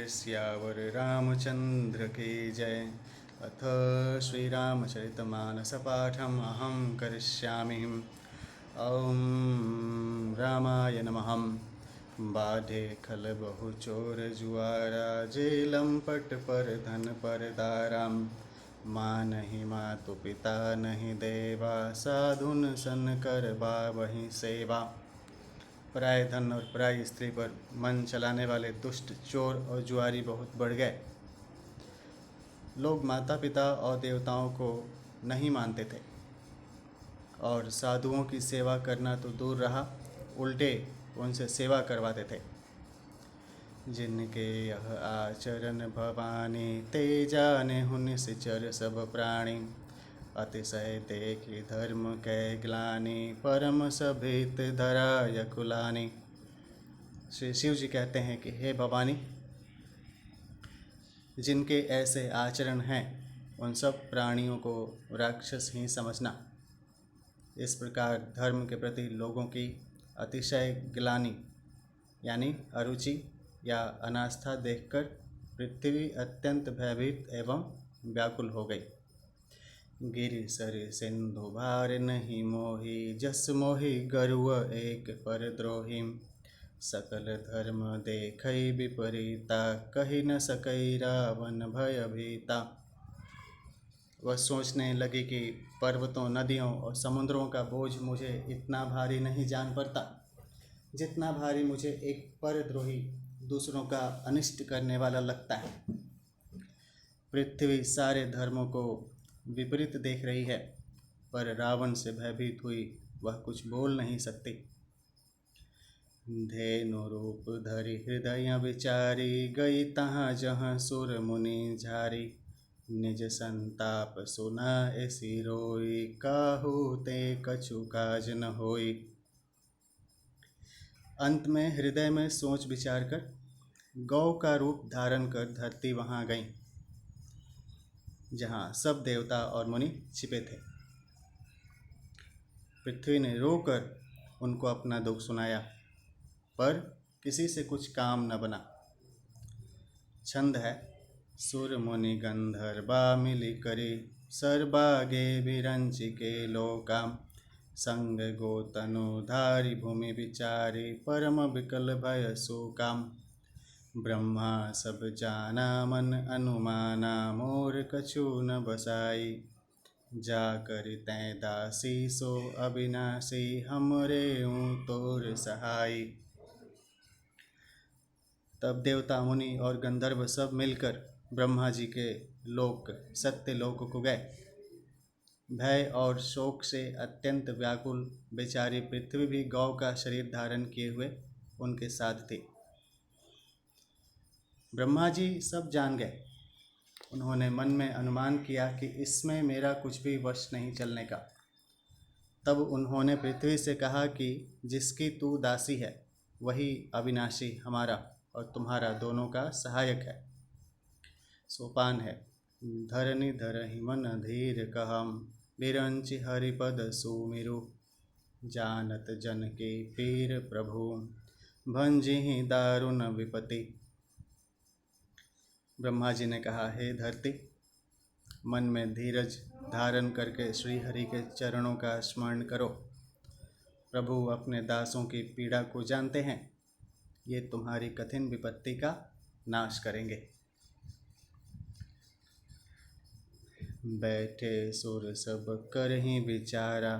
सियावर रामचंद्र की जय। अथ श्री रामचरितमानस पाठम अहम करिष्यामि। ओम रामाय नमः। बाढ़े खल बहु चोर जुआरा, जेलम पट पर धन पर दाराम। माँ नहीं मातु पिता नहीं देवा, साधुन सन कर बावही सेवा। पराये धन और पराई स्त्री पर मन चलाने वाले दुष्ट चोर और जुआरी बहुत बढ़ गए। लोग माता पिता और देवताओं को नहीं मानते थे और साधुओं की सेवा करना तो दूर रहा, उल्टे उनसे सेवा करवाते थे। जिनके यह आचरण भवानी, ते जाने हुन निश्चर सब प्राणी। अतिशय देखी धर्म कै ग्लानि, परम सभित धरा यकुलानि। श्री शिव जी कहते हैं कि हे भवानी, जिनके ऐसे आचरण हैं उन सब प्राणियों को राक्षस ही समझना। इस प्रकार धर्म के प्रति लोगों की अतिशय ग्लानि यानी अरुचि या अनास्था देखकर पृथ्वी अत्यंत भयभीत एवं व्याकुल हो गई। गिरि सर सिंधु भार नहीं मोही, जस मोही गरुव एक पर द्रोही। सकल धर्म देखई विपरीता, कही न सकई रावण भय भीता। वह सोचने लगी कि पर्वतों, नदियों और समुद्रों का बोझ मुझे इतना भारी नहीं जान पड़ता, जितना भारी मुझे एक परद्रोही दूसरों का अनिष्ट करने वाला लगता है। पृथ्वी सारे धर्मों को विपरीत देख रही है, पर रावण से भयभीत हुई वह कुछ बोल नहीं सकती। धेनु रूप धरि हृदय विचारी, गई तहाँ जहाँ सुर मुनि झारी। निज संताप सुना ऐसी रोई, काहू ते कछु काज न होई। अंत में हृदय में सोच विचार कर गौ का रूप धारण कर धरती वहाँ गई जहाँ सब देवता और मुनि छिपे थे। पृथ्वी ने रोकर उनको अपना दुख सुनाया, पर किसी से कुछ काम न बना। छंद है। सुर मुनि गंधर्वा मिली करी, सर्वागे विरंचि के लोकाम। संग गोतनु धारी भूमि विचारी, परम विकल भय सुकाम। ब्रह्मा सब जाना मन अनुमाना, मोर कछु न बसाई। जा करि तैं दासी सो अविनाशी, हमरे तोर सहाय। तब देवता, मुनि और गंधर्व सब मिलकर ब्रह्मा जी के लोक सत्य लोक को गए। भय और शोक से अत्यंत व्याकुल बेचारी पृथ्वी भी गौ का शरीर धारण किए हुए उनके साथ थी। ब्रह्मा जी सब जान गए। उन्होंने मन में अनुमान किया कि इसमें मेरा कुछ भी वश नहीं चलने का। तब उन्होंने पृथ्वी से कहा कि जिसकी तू दासी है वही अविनाशी हमारा और तुम्हारा दोनों का सहायक है। सोपान है। धरनी धरहि मन धीर कहम, बिरंचि हरिपद सुमिरु। जानत जन के पीर प्रभु, भंजिहि दारुण विपति। ब्रह्मा जी ने कहा, हे धरती, मन में धीरज धारण करके श्री हरि के चरणों का स्मरण करो। प्रभु अपने दासों की पीड़ा को जानते हैं, ये तुम्हारी कठिन विपत्ति का नाश करेंगे। बैठे सुर सब करहि विचारा,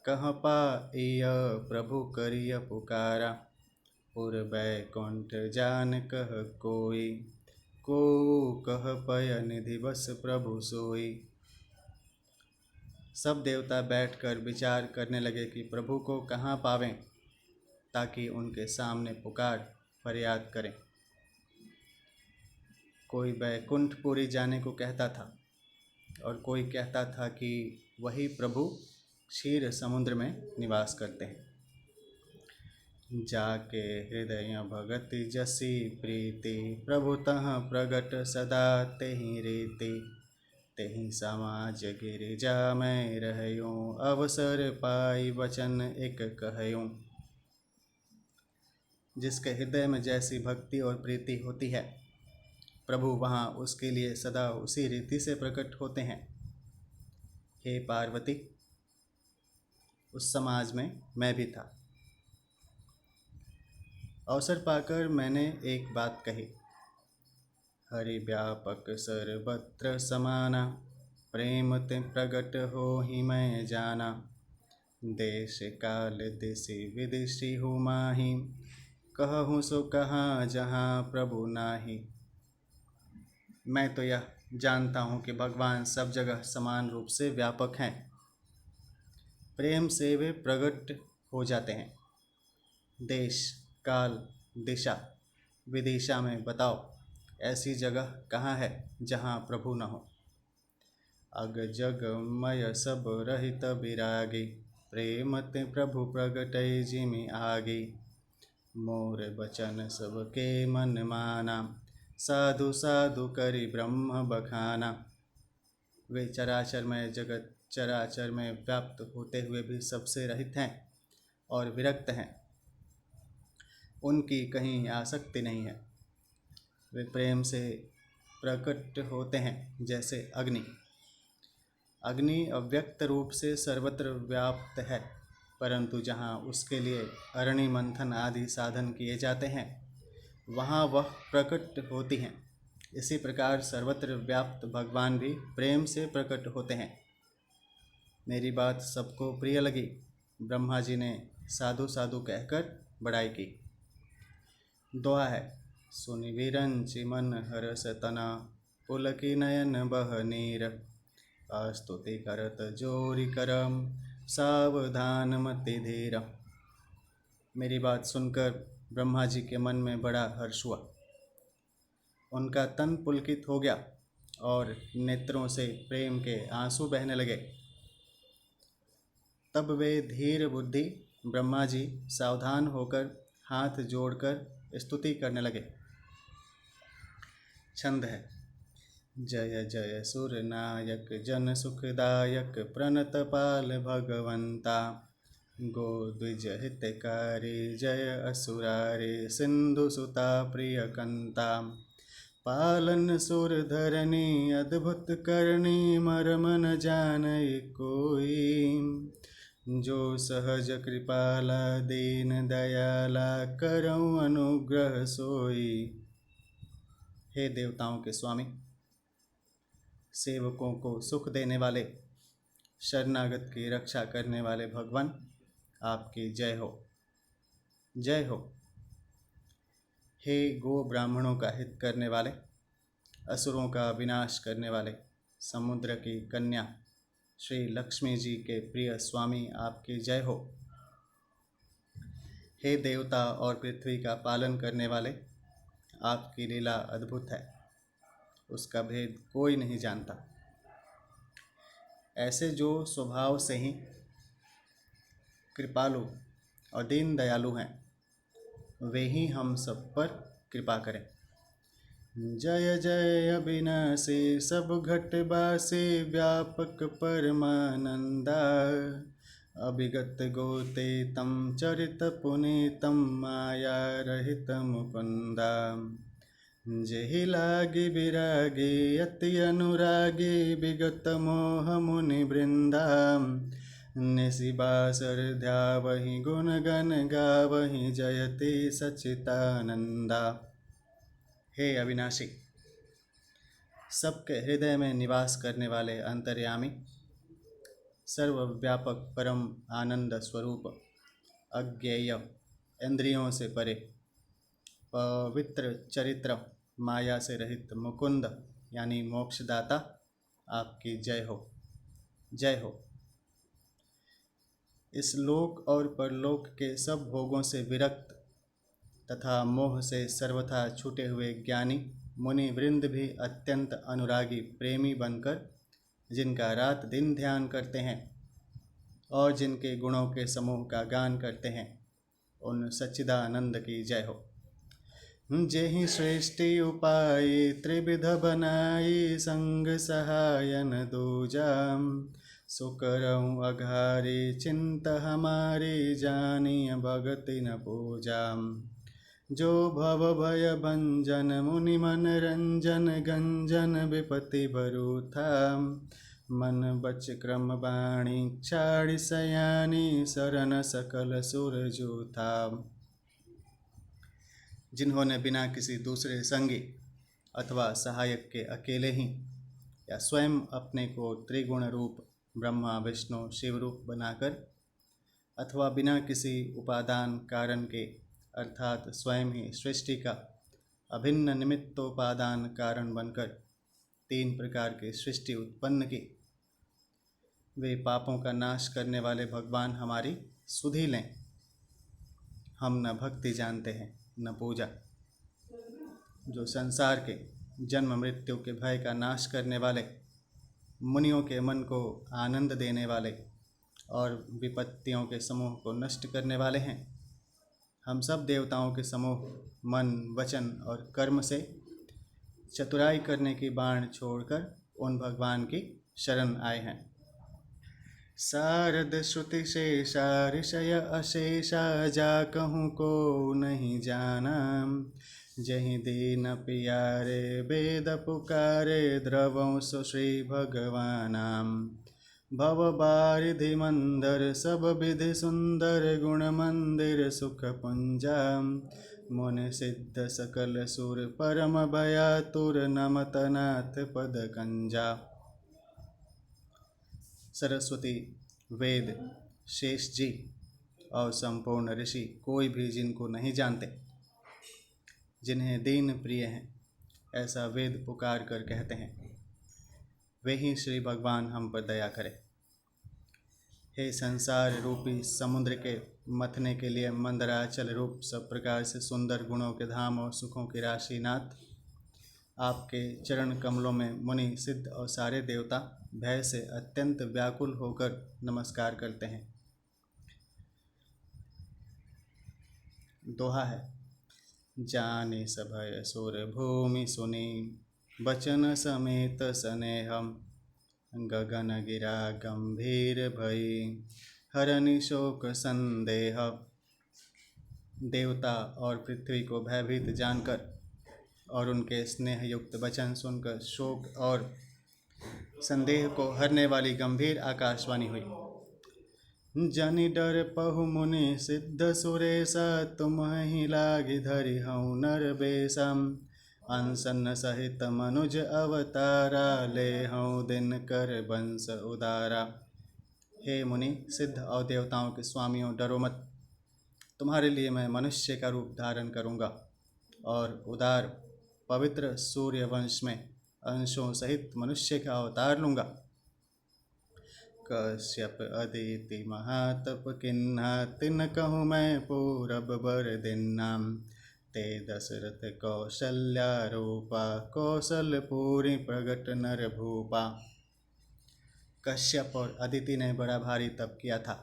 कह पाइय प्रभु करिय पुकारा। पुर बैकुंठ जान कह कोई, को कह पय निधि बस प्रभु सोई। सब देवता बैठकर विचार करने लगे कि प्रभु को कहाँ पावें, ताकि उनके सामने पुकार फरियाद करें। कोई बैकुंठपुरी जाने को कहता था और कोई कहता था कि वही प्रभु क्षीर समुद्र में निवास करते हैं। जाके हृदय भगति जसी प्रीति, प्रभु तहाँ प्रगट सदा तेहि रीति। तेहि समाज गिरिजा मैं रहयूं, अवसर पाई वचन एक कहयूं। जिसके हृदय में जैसी भक्ति और प्रीति होती है प्रभु वहाँ उसके लिए सदा उसी रीति से प्रकट होते हैं। हे पार्वती, उस समाज में मैं भी था। अवसर पाकर मैंने एक बात कही, हरि व्यापक सर्वत्र समाना, प्रेम ते प्रगट हो ही मैं जाना। देश काल देशी विदेशी हूँ माही, कहूँ सो कहाँ जहाँ प्रभु नाही। मैं तो यह जानता हूँ कि भगवान सब जगह समान रूप से व्यापक हैं। प्रेम से वे प्रकट हो जाते हैं। देश काल दिशा विदिशा में बताओ ऐसी जगह कहाँ है जहाँ प्रभु न हो। अग जग मय सब रहित विरागी, प्रेम ते प्रभु प्रगटै जिमि आगे। मोर बचन सबके मन माना, साधु साधु करि ब्रह्म बखाना। वे चराचर में जगत चराचर में व्याप्त होते हुए भी सबसे रहित हैं और विरक्त हैं। उनकी कहीं आसक्ति नहीं है। वे प्रेम से प्रकट होते हैं जैसे अग्नि। अग्नि अव्यक्त रूप से सर्वत्र व्याप्त है, परंतु जहाँ उसके लिए अरणि मंथन आदि साधन किए जाते हैं वहाँ वह प्रकट होती हैं। इसी प्रकार सर्वत्र व्याप्त भगवान भी प्रेम से प्रकट होते हैं। मेरी बात सबको प्रिय लगी। ब्रह्मा जी ने साधु साधु कहकर बड़ाई की। दुआ है, सुनि विरंचि मन हरस तना, पुलकी नयन बह नीर। स्तुति करत जोरि करम, सावधान मति धीर। मेरी बात सुनकर ब्रह्मा जी के मन में बड़ा हर्ष हुआ। उनका तन पुलकित हो गया और नेत्रों से प्रेम के आंसू बहने लगे। तब वे धीर बुद्धि ब्रह्मा जी सावधान होकर हाथ जोड़कर स्तुति करने लगे। छंद है, जय जय सुर नायक जन सुखदायक, प्रणत पाल भगवंता। गो द्विज हितकारी जय असुरारे, सिंधु सुता प्रिय कंता। पालन सुर धरनी अद्भुत करनी, मर्म न जानई कोई। जो सहज कृपाला दीन दयाला, करऊँ अनुग्रह सोई। हे देवताओं के स्वामी, सेवकों को सुख देने वाले, शरणागत की रक्षा करने वाले भगवान, आपकी जय हो, जय हो। हे गो ब्राह्मणों का हित करने वाले, असुरों का विनाश करने वाले, समुद्र की कन्या श्री लक्ष्मी जी के प्रिय स्वामी, आपकी जय हो। हे देवता और पृथ्वी का पालन करने वाले, आपकी लीला अद्भुत है, उसका भेद कोई नहीं जानता। ऐसे जो स्वभाव से ही कृपालु और दीन दयालु हैं, वे ही हम सब पर कृपा करें। जय जय अविनाशी सब घट बासी, व्यापक परमानंदा। अभिगत गोते तम चरित पुनीतम, माया रहित मुकुंदा। जेहि लागी विरागी अति अनुरागी, विगत मोह मुनि वृंदा। निशिबासर ध्यावहि गुण गण गावहि, जयति सच्चिदानंदा। हे अविनाशी, सबके हृदय में निवास करने वाले अंतर्यामी, सर्वव्यापक परम आनंद स्वरूप, अज्ञेय इंद्रियों से परे, पवित्र चरित्र, माया से रहित मुकुंद यानी मोक्षदाता, आपकी जय हो, जय हो। इस लोक और परलोक के सब भोगों से विरक्त तथा मोह से सर्वथा छूटे हुए ज्ञानी मुनि वृंद भी अत्यंत अनुरागी प्रेमी बनकर, जिनका रात दिन ध्यान करते हैं और जिनके गुणों के समूह का गान करते हैं, उन सच्चिदानंद की जय हो। जेहि सृष्टि उपाय त्रिविध बनाई, संग सहायन दूजाम। सुकरऊँ अघारी चिंत हमारी, जानिय भगति न पूजाम। जो भव भय भंजन मुनि मन रंजन गंजन विपति भरू था। मन बच क्रम बाणी छाड़ी सयानी शरण सकल सुर जो था। जिन्होंने बिना किसी दूसरे संगी अथवा सहायक के अकेले ही या स्वयं अपने को त्रिगुण रूप ब्रह्मा विष्णु शिव रूप बनाकर अथवा बिना किसी उपादान कारण के अर्थात स्वयं ही सृष्टि का अभिन्न निमित्तोपादान कारण बनकर तीन प्रकार की सृष्टि उत्पन्न की, वे पापों का नाश करने वाले भगवान हमारी सुधि लें। हम न भक्ति जानते हैं न पूजा। जो संसार के जन्म मृत्यु के भय का नाश करने वाले, मुनियों के मन को आनंद देने वाले और विपत्तियों के समूह को नष्ट करने वाले हैं, हम सब देवताओं के समूह मन वचन और कर्म से चतुराई करने की बाण छोड़कर उन भगवान की शरण आए हैं। शारद श्रुति शेषा ऋषय अशेषा जा कहूँ को नहीं जाना। जहि दीन पियारे वेद पुकारे द्रवं सो श्री भगवानाम। भव बारिधि मंदर सब विधि सुंदर गुण मंदिर सुख पुंजा। मुनि सिद्ध सकल सुर परम भयातुर नमत नाथ पद कंजा। सरस्वती, वेद, शेष जी और संपूर्ण ऋषि कोई भी जिनको नहीं जानते, जिन्हें दीन प्रिय हैं, ऐसा वेद पुकार कर कहते हैं, वे ही श्री भगवान हम पर दया करें। हे संसार रूपी समुद्र के मथने के लिए मंदराचल रूप सब प्रकार से सुंदर गुणों के धाम और सुखों की राशि नाथ, आपके चरण कमलों में मुनि सिद्ध और सारे देवता भय से अत्यंत व्याकुल होकर नमस्कार करते हैं। दोहा है। जाने सभय सुर भूमि सुनी बचन समेत स्नेहम। गगन गिरा गंभीर भई हरनि शोक संदेह। देवता और पृथ्वी को भयभीत जानकर और उनके स्नेह युक्त वचन सुनकर शोक और संदेह को हरने वाली गंभीर आकाशवाणी हुई। जनि डर पहु मुनि सिद्ध सुरेशा। तुम ही लागी धरि हऊँ नर बेसम। अंसन सहित मनुज अवतारा ले हऊँ दिन कर वंश उदारा। हे मुनि सिद्ध और देवताओं के स्वामियों, डरो मत। तुम्हारे लिए मैं मनुष्य का रूप धारण करूँगा और उदार पवित्र सूर्य वंश में अंशों सहित मनुष्य का अवतार लूँगा। कश्यप अदिति महातप किन्हा। तिन कहूँ मैं पूरब बर दिन्नाम। ते दशरथ कौशल्या रूपा। कौशलपुरी प्रगट नर भूपा। कश्यप और अदिति ने बड़ा भारी तप किया था।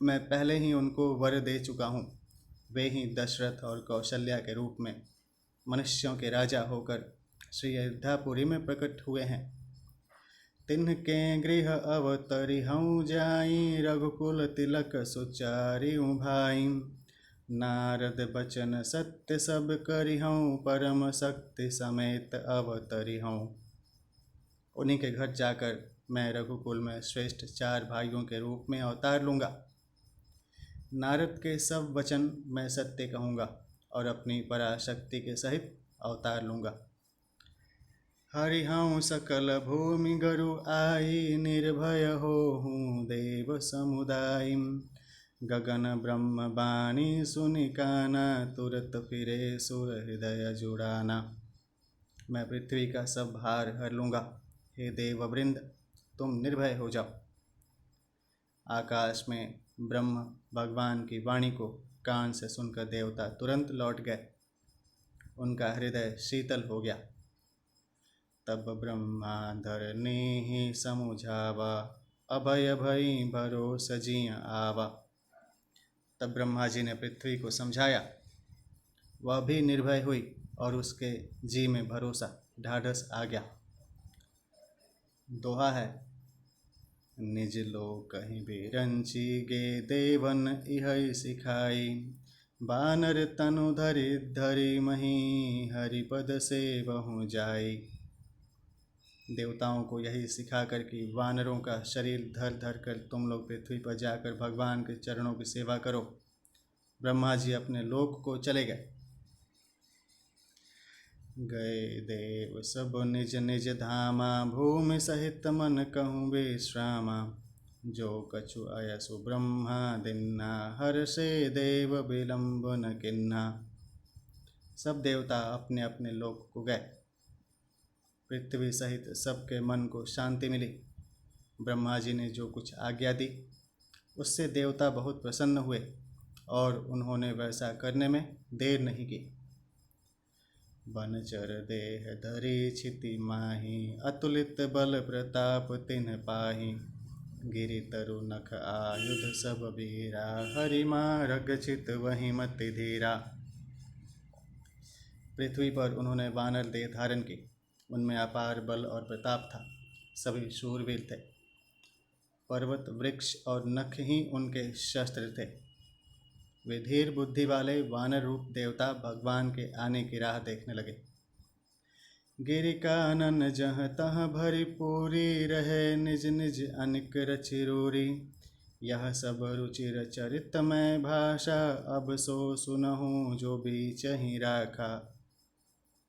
मैं पहले ही उनको वर दे चुका हूँ। वे ही दशरथ और कौशल्या के रूप में मनुष्यों के राजा होकर श्री अयोध्यापुरी में प्रकट हुए हैं। तिन्हके गृह अवतरी हऊँ जाई। रघुकुल तिलक सुचारियूँ भाई। नारद बचन सत्य सब करी हऊँ। परम शक्ति समेत अवतरी हूँ। उन्हीं के घर जाकर मैं रघुकुल में श्रेष्ठ 4 भाइयों के रूप में अवतार लूँगा। नारद के सब वचन मैं सत्य कहूँगा और अपनी पराशक्ति के सहित अवतार लूँगा। हरि हऊँ सकल भूमि गरु आई। निर्भय होहूँ देव समुदाय। गगन ब्रह्म बाणी सुनि काना। तुरत फिरे सुर हृदय जुड़ाना। मैं पृथ्वी का सब भार हर लूँगा। हे देववृंद, तुम निर्भय हो जाओ। आकाश में ब्रह्म भगवान की वाणी को कान से सुनकर देवता तुरंत लौट गए। उनका हृदय शीतल हो गया। तब ब्रह्मा धरनी ही समुझावा। अभय भई भरोस जिय आवा। तब ब्रह्मा जी ने पृथ्वी को समझाया। वह भी निर्भय हुई और उसके जी में भरोसा ढाढ़स आ गया। दोहा है। निज लोक कहीं भी रंची गे देवन इहै सिखाई। बानर तनु धरि धरि मही हरिपद से बहु जाई। देवताओं को यही सिखाकर कि वानरों का शरीर धर धर कर तुम लोग पृथ्वी पर जाकर भगवान के चरणों की सेवा करो, ब्रह्मा जी अपने लोक को चले गए। गए देव सब निज निज धामा, भूमि सहित मन कहूँ विश्रामा। जो कछु अयसु ब्रह्मा दिन्ना, हर से देव विलंब न किन्ना। सब देवता अपने अपने लोक को गए। पृथ्वी सहित सबके मन को शांति मिली। ब्रह्मा जी ने जो कुछ आज्ञा दी उससे देवता बहुत प्रसन्न हुए और उन्होंने वैसा करने में देर नहीं की। बनचर देह धरि छिति माही, अतुलित बल प्रताप तिन्ह पाही। गिरि तरु नख आयुध सब वीरा, हरि मारग चित वही मति धीरा। पृथ्वी पर उन्होंने वानर देह धारण की। उनमें अपार बल और प्रताप था। सभी शूरवीर थे। पर्वत वृक्ष और नख ही उनके शस्त्र थे। वे धीर बुद्धि वाले वानर रूप देवता भगवान के आने की राह देखने लगे। गिरि कानन जहाँ तहाँ भरी पूरी, रहे निज निज अनिक रचिरूरी। यह सब रुचिर चरितमय भाषा, अब सो सुनहूँ जो बीच ही राखा।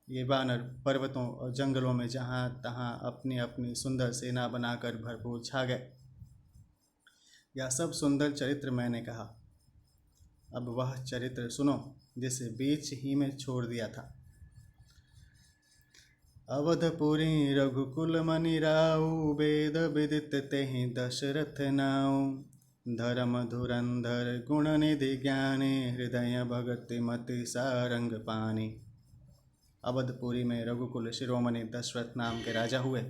ये वानर पर्वतों और जंगलों में जहाँ तहाँ अपनी अपनी सुंदर सेना बनाकर भरपूर छा गए। यह सब सुंदर चरित्र मैंने कहा, अब वह चरित्र सुनो जिसे बीच ही में छोड़ दिया था। अवधपुरी रघुकुल मनि राऊ, वेद विदित तेहि दशरथ नाऊ। धर्म धुरंधर गुण निधि ज्ञानी, हृदय भगति मति सारंग पानी। अवधपुरी में रघुकुल शिरोमणि दशरथ नाम के राजा हुए,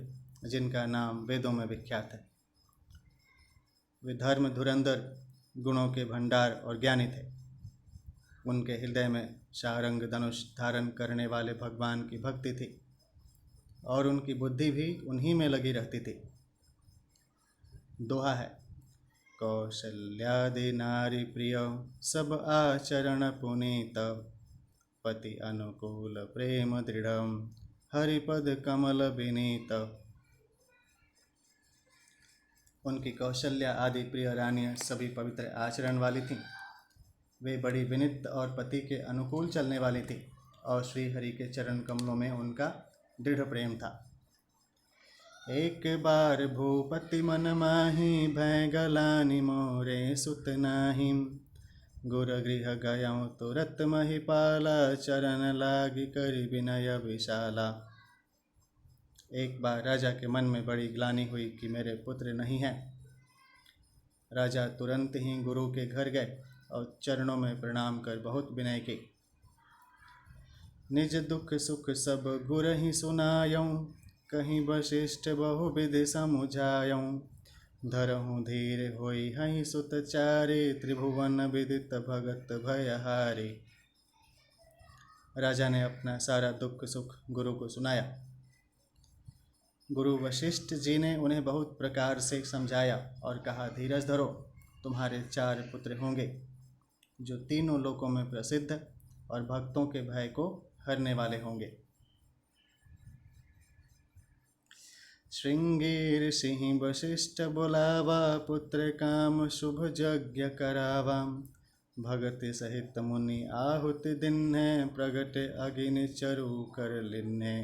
जिनका नाम वेदों में विख्यात है। वे धर्म धुरंधर गुणों के भंडार और ज्ञानी थे। उनके हृदय में शारंग धनुष धारण करने वाले भगवान की भक्ति थी और उनकी बुद्धि भी उन्हीं में लगी रहती थी। दोहा है, कौशल्यादि नारी प्रिय, सब आचरण पुनीत। पति अनुकूल प्रेम दृढ़, हरिपद कमल विनीत। उनकी कौशल्या आदि प्रिय रानियां सभी पवित्र आचरण वाली थीं। वे बड़ी विनीत और पति के अनुकूल चलने वाली थी और श्री हरि के चरण कमलों में उनका दृढ़ प्रेम था। एक बार भूपति मन माही, भय गलानि मोरे सुत नाही। गुर गृह गयऊँ तुरत महिपाला, चरण लागी करि विनय विशाला। एक बार राजा के मन में बड़ी ग्लानि हुई कि मेरे पुत्र नहीं हैं। राजा तुरंत ही गुरु के घर गए और चरणों में प्रणाम कर बहुत विनय की। निज दुख सुख सब गुर ही सुनायऊँ, कहीं वशिष्ठ बहु विधि समुझायऊँ। धरहूँ धीर होई हहीं सुत चारे, त्रिभुवन विदित भगत भयहारी। राजा ने अपना सारा दुख सुख गुरु को सुनाया। गुरु वशिष्ठ जी ने उन्हें बहुत प्रकार से समझाया और कहा, धीरज धरो, तुम्हारे 4 पुत्र होंगे जो तीनों लोकों में प्रसिद्ध और भक्तों के भय को हरने वाले होंगे। श्रृंगी ऋषि वशिष्ठ बुलावा, पुत्र काम शुभ यज्ञ करावा। भगति सहित मुनि आहुति दिन्हे, प्रगट अग्नि चरु कर लिन्हे।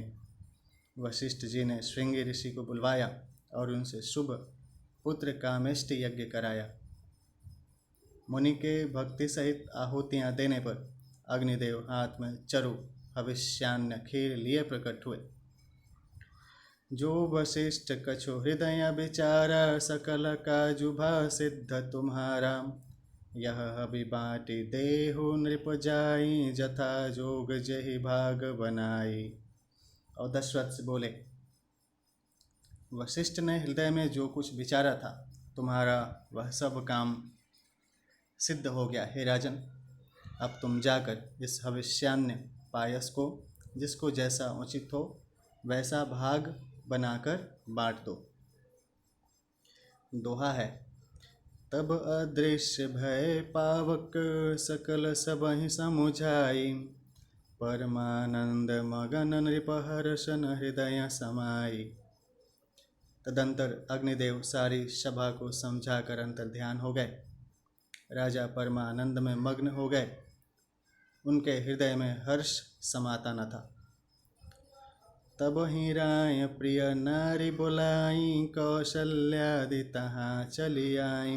वशिष्ठ जी ने श्रृंगी ऋषि को बुलवाया और उनसे शुभ पुत्र कामेष्टि यज्ञ कराया। मुनि के भक्ति सहित आहुतियाँ देने पर अग्निदेव हाथ में चरु हविष्यान्न खीर लिए प्रकट हुए। जो वशिष्ठ कछु हृदय विचारा, सकल काजु भा सिद्ध तुम्हारा। यह हवि बाटी देहु नृप जाई, जथा जोग जहि भाग बनाई। और दशरथ से बोले, वशिष्ठ ने हृदय में जो कुछ विचारा था, तुम्हारा वह सब काम सिद्ध हो गया। हे राजन, अब तुम जाकर इस हविष्यान्न पायस को जिसको जैसा उचित हो वैसा भाग बनाकर बांट दो। दोहा है, तब अदृश्य भय पावक सकल सबहि समुझाई। परमानंद मगन नृप हर्षन हृदय समाई। तदंतर अग्निदेव सारी सभा को समझाकर अंतर ध्यान हो गए। राजा परमानंद में मग्न हो गए। उनके हृदय में हर्ष समाता न था। तब ही राय प्रिय नारी बोलाई, कौशल्यादि तहाँ चली आई।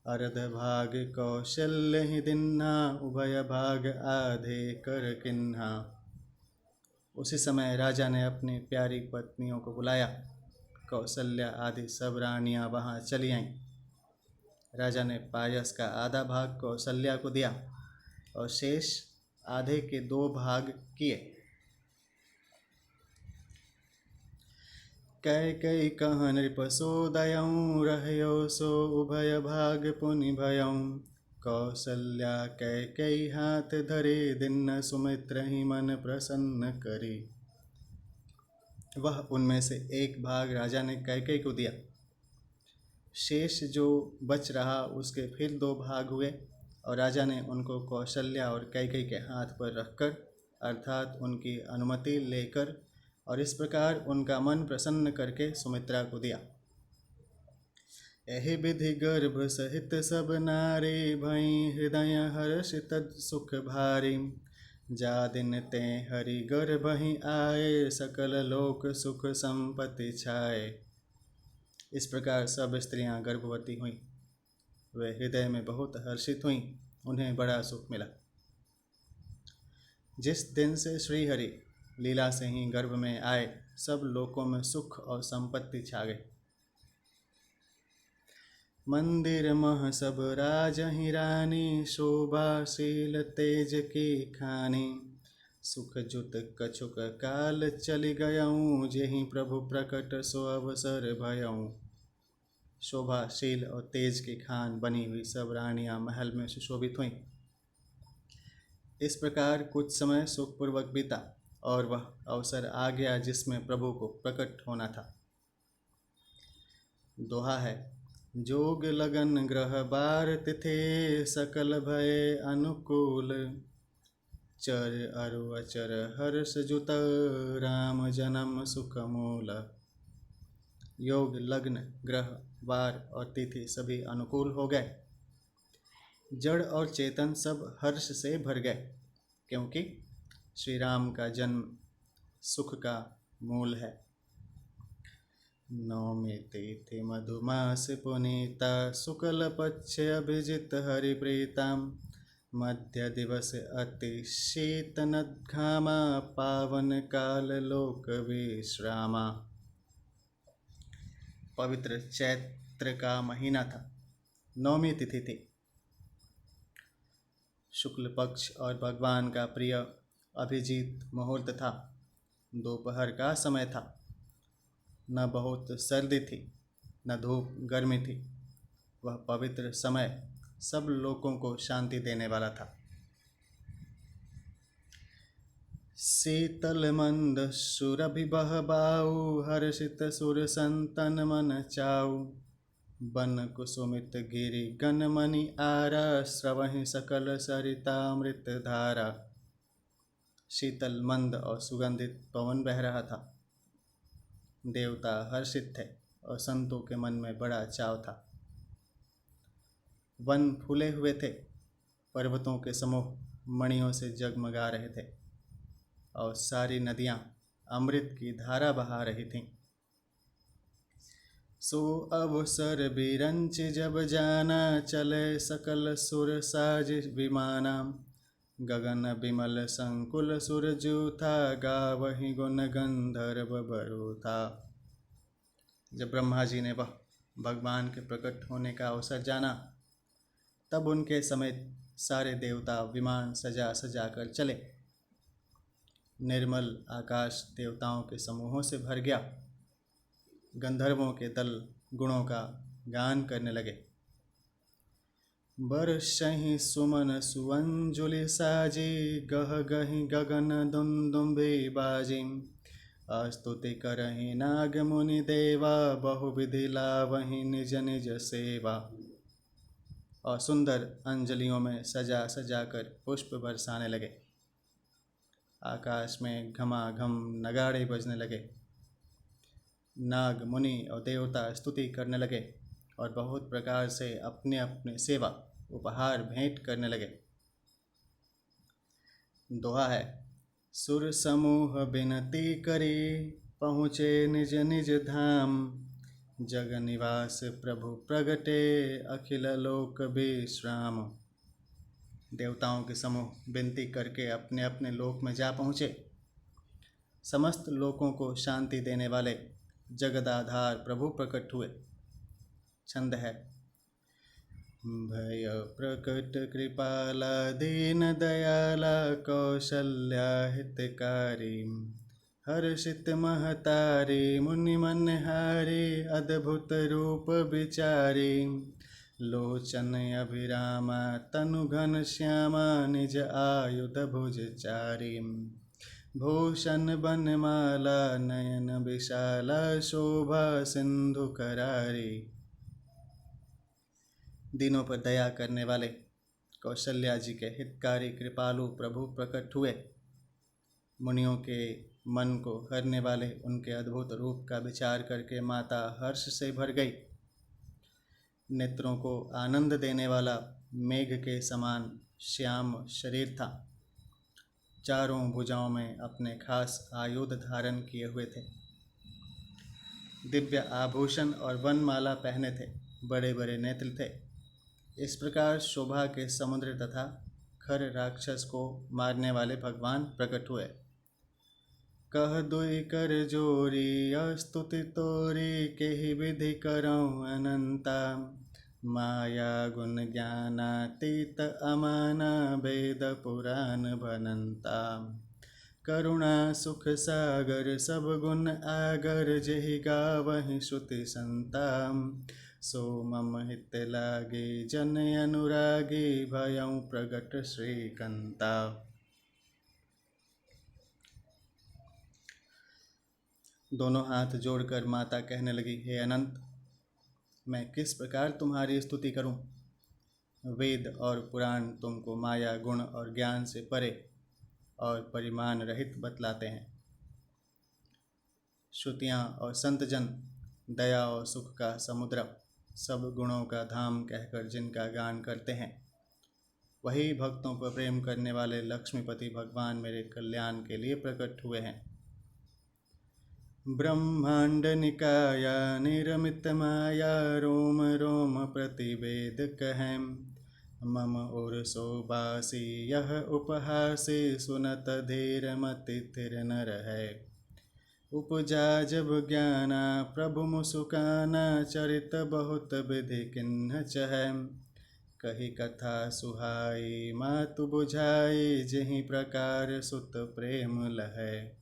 अर्ध भाग कौशल्य ही दिन्हा, उभय भाग आधे कर किन्हा। उसी समय राजा ने अपनी प्यारी पत्नियों को बुलाया। कौशल्या आदि सब रानियां वहां चली आईं। राजा ने पायस का आधा भाग कौशल्या को दिया और शेष आधे के 2 भाग किए। कैकेयी कह नृप सो दयऊं, रहयो सो उभय भाग पुनि भयऊं। कौशल्या कैकेयी हाथ धरे, दिन सुमित्र ही मन प्रसन्न करी। वह उनमें से 1 भाग राजा ने कैकेयी को दिया। शेष जो बच रहा उसके फिर 2 भाग हुए और राजा ने उनको कौशल्या और कैकेयी के हाथ पर रखकर, अर्थात उनकी अनुमति लेकर और इस प्रकार उनका मन प्रसन्न करके सुमित्रा को दिया। एहि विधि गर्भ सहित सब नारी, भई हृदय हर्षित सुख भारी। जा दिन ते हरि गर्भ ही आए, सकल लोक सुख संपत्ति छाए। इस प्रकार सब स्त्रियां गर्भवती हुईं। वे हृदय में बहुत हर्षित हुईं। उन्हें बड़ा सुख मिला। जिस दिन से श्रीहरि लीला से ही गर्भ में आए, सब लोकों में सुख और संपत्ति छा गई। मंदिर मह सब राज ही रानी, शोभाशील तेज की खानी। सुख जुत कछुक काल चली गयऊं, जेहि प्रभु प्रकट सो अवसर भयऊं। शोभाशील और तेज की खान बनी हुई सब रानियां महल में सुशोभित हुईं। इस प्रकार कुछ समय सुखपूर्वक बीता और वह अवसर आ गया जिसमें प्रभु को प्रकट होना था। दोहा है, जोग लगन ग्रह बार तिथे, सकल भय अनुकूल। चर अरु अचर हर्ष जुत, राम जन्म सुख मूल। योग लग्न ग्रह वार और तिथि सभी अनुकूल हो गए। जड़ और चेतन सब हर्ष से भर गए, क्योंकि श्री राम का जन्म सुख का मूल है। नवमी तिथि मधुमास पुनीता, शुक्ल पक्ष अभिजित हरिप्रीताम। मध्य दिवस अति शीत नद्घामा, पावन काल लोक विश्रामा। पवित्र चैत्र का महीना था। नवमी तिथि थी। शुक्ल पक्ष और भगवान का प्रिय अभिजीत मुहूर्त था। दोपहर का समय था। न बहुत सर्दी थी, न धूप गर्मी थी। वह पवित्र समय सब लोगों को शांति देने वाला था। शीतल मंद सुरभि बह बाऊ, हर्षित सुर संतन मन चाऊ। बन कुसुमित गिरि गन मणि आरा, स्रवहि सकल सरितामृत धारा। शीतल मंद और सुगंधित पवन बह रहा था। देवता हर्षित थे और संतों के मन में बड़ा चाव था। वन फूले हुए थे। पर्वतों के समूह मणियों से जगमगा रहे थे और सारी नदियां अमृत की धारा बहा रही थीं। सो अवसर बिरंच जब जाना, चले सकल सुर साज विमाना। गगन बिमल संकुल सुरजू था, गावहि गुण गंधर्व बरु था। जब ब्रह्मा जी ने वह भगवान के प्रकट होने का अवसर जाना, तब उनके समेत सारे देवता विमान सजा सजा कर चले। निर्मल आकाश देवताओं के समूहों से भर गया। गंधर्वों के दल गुणों का गान करने लगे। बरसहि सुमन सुअंजुलि साजी, गह गहि गगन दुंदुभि बाजी। स्तुति करहि नाग मुनि देवा, बहुविधि लावहि निज निज सेवा। और सुंदर अंजलियों में सजा सजा कर पुष्प बरसाने लगे। आकाश में घमाघम नगाड़े बजने लगे। नाग मुनि और देवता स्तुति करने लगे और बहुत प्रकार से अपने अपने सेवा उपहार भेंट करने लगे। दोहा है, सुर समूह बिनती करे, पहुँचे निज निज धाम। जग निवास प्रभु प्रगटे, अखिल लोक विश्राम। देवताओं के समूह विनती करके अपने अपने लोक में जा पहुँचे। समस्त लोकों को शांति देने वाले जगदाधार प्रभु प्रकट हुए। छंद है, भय प्रकट कृपाला दीन दयाला, कौशल्या हितकारी। हर्षित महतारी, मुनि मनहारी, अद्भुत रूप विचारी। लोचन अभिरामा, तनु घन श्यामा, निज आयुध भुजचारी। भूषण बनमाला, नयन विशाला, शोभा सिंधु करारी। दीनों पर दया करने वाले कौशल्या जी के हितकारी कृपालु प्रभु प्रकट हुए। मुनियों के मन को हरने वाले उनके अद्भुत रूप का विचार करके माता हर्ष से भर गई। नेत्रों को आनंद देने वाला मेघ के समान श्याम शरीर था। चारों भुजाओं में अपने खास आयुध धारण किए हुए थे। दिव्य आभूषण और वनमाला पहने थे। बड़े बड़े नेत्र थे। इस प्रकार शोभा के समुद्र तथा खर राक्षस को मारने वाले भगवान प्रकट हुए। कह दुई कर जोरी, स्तुति तोरी, केहि विधि करऊँ अनंता। माया गुण ज्ञानातीत अमाना, वेद पुराण भनंता। करुणा सुख सागर, सब गुण आगर, जेहि गावहि श्रुति संता। सो मम हित लागे, जन अनुरागे, भयउ प्रगट श्रीकंता। दोनों हाथ जोड़कर माता कहने लगी, हे अनंत, मैं किस प्रकार तुम्हारी स्तुति करूं? वेद और पुराण तुमको माया गुण और ज्ञान से परे और परिमाण रहित बतलाते हैं। श्रुतियाँ और संतजन दया और सुख का समुद्र, सब गुणों का धाम कहकर जिनका गान करते हैं, वही भक्तों पर प्रेम करने वाले लक्ष्मीपति भगवान मेरे कल्याण के लिए प्रकट हुए हैं। ब्रह्मांड निकाया निरमित माया, रोम रोम प्रतिवेद कहें। मम और सोबासी यह उपहासी, सुनत धीर मति थिर न रहे। उपजा जब ज्ञाना प्रभु मुसुकाना, चरित बहुत विधि किन्ह चहै। कही कथा सुहाई मातु बुझाई, जेहि प्रकार सुत प्रेम लहै।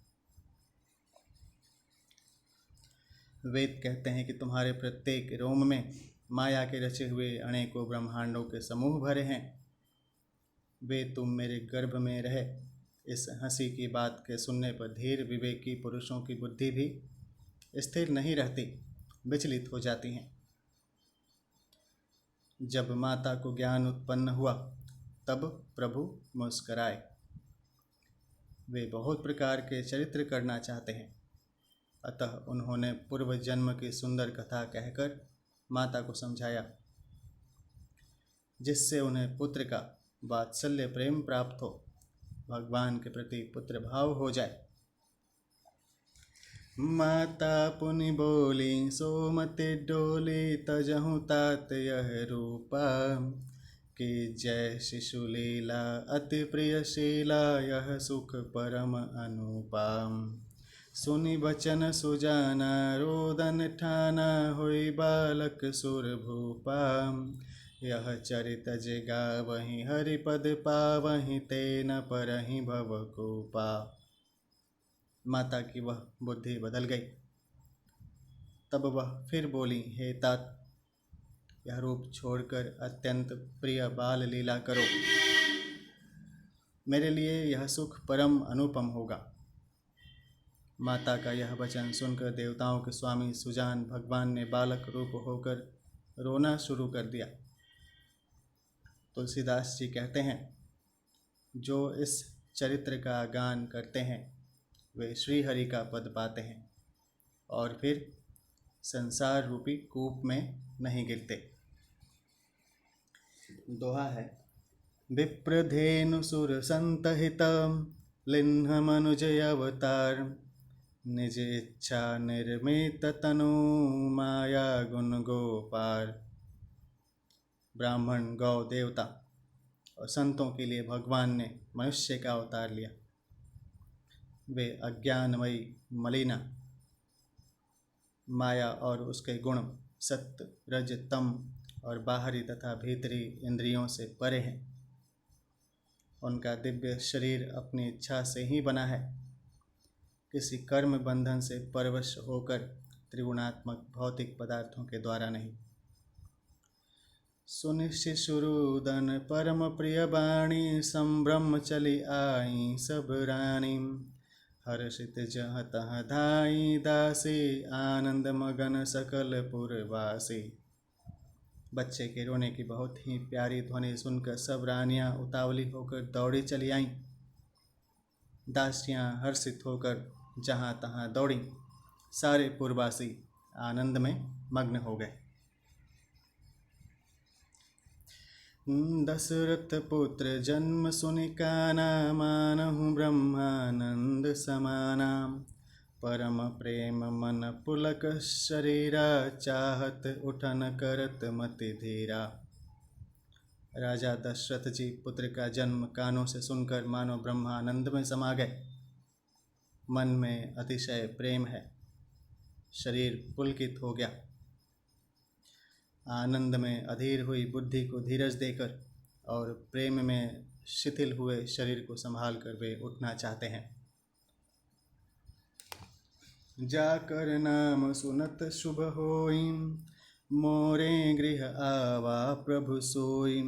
वेद कहते हैं कि तुम्हारे प्रत्येक रोम में माया के रचे हुए अनेकों ब्रह्मांडों के समूह भरे हैं। वे तुम मेरे गर्भ में रहे। इस हंसी की बात के सुनने पर धीर विवेकी पुरुषों की बुद्धि भी स्थिर नहीं रहती, विचलित हो जाती हैं। जब माता को ज्ञान उत्पन्न हुआ तब प्रभु मुस्कराए। वे बहुत प्रकार के चरित्र करना चाहते हैं, अतः उन्होंने पूर्व जन्म की सुंदर कथा कहकर माता को समझाया, जिससे उन्हें पुत्र का वात्सल्य प्रेम प्राप्त हो, भगवान के प्रति पुत्र भाव हो जाए। माता पुनि बोली, सोमति डोली, तजहु तात यह रूपा। कि जय शिशु लीला अति प्रिय शीला, यह सुख परम अनुपा। सुनि बचन सुजाना, रोदन ठाना, होई बालक सुर भूपा। यह चरित जे गावहि, हरिपद पावहि, तेन परहि भवकूपा। माता की वह बुद्धि बदल गई। तब वह फिर बोली, हे तात, यह रूप छोड़कर अत्यंत प्रिय बाल लीला करो। मेरे लिए यह सुख परम अनुपम होगा। माता का यह वचन सुनकर देवताओं के स्वामी सुजान भगवान ने बालक रूप होकर रोना शुरू कर दिया। तुलसीदास जी कहते हैं, जो इस चरित्र का गान करते हैं वे श्री हरि का पद पाते हैं और फिर संसार रूपी कूप में नहीं गिरते। दोहा है, विप्रधेनु सुर संतहित लिन्ह मनुज अवतार, निज इच्छा निर्मित तनु माया गुण गोपार। ब्राह्मण, गौ, देवता और संतों के लिए भगवान ने मनुष्य का अवतार लिया। वे अज्ञानमयी मलिना माया और उसके गुण सत्य, रज, तम और बाहरी तथा भीतरी इंद्रियों से परे हैं। उनका दिव्य शरीर अपनी इच्छा से ही बना है, किसी कर्म बंधन से परवश होकर त्रिगुणात्मक भौतिक पदार्थों के द्वारा नहीं। सुनि शिशुरुदन परम प्रिय बाणी, संभ्रम चली आई सब रानी। हर्षित जहाँ तहाँ धाई दासी, आनंद मगन सकल पुरवासी। बच्चे के रोने की बहुत ही प्यारी ध्वनि सुनकर सब रानियां उतावली होकर दौड़ी चली आईं। दासियां हर्षित होकर जहाँ तहाँ दौड़ी। सारे पुरवासी आनंद में मग्न हो गए। दशरथ पुत्र जन्म सुनि काना, मानहु ब्रह्मानंद समाना। परम प्रेम मन पुलक शरीरा, चाहत उठन करत मति धीरा। राजा दशरथ जी पुत्र का जन्म कानों से सुनकर मानो ब्रह्मानंद में समा गए। मन में अतिशय प्रेम है, शरीर पुलकित हो गया। आनंद में अधीर हुई बुद्धि को धीरज देकर और प्रेम में शिथिल हुए शरीर को संभाल कर वे उठना चाहते हैं। जाकर नाम सुनत शुभ होई, मोरे गृह आवा प्रभु सोई।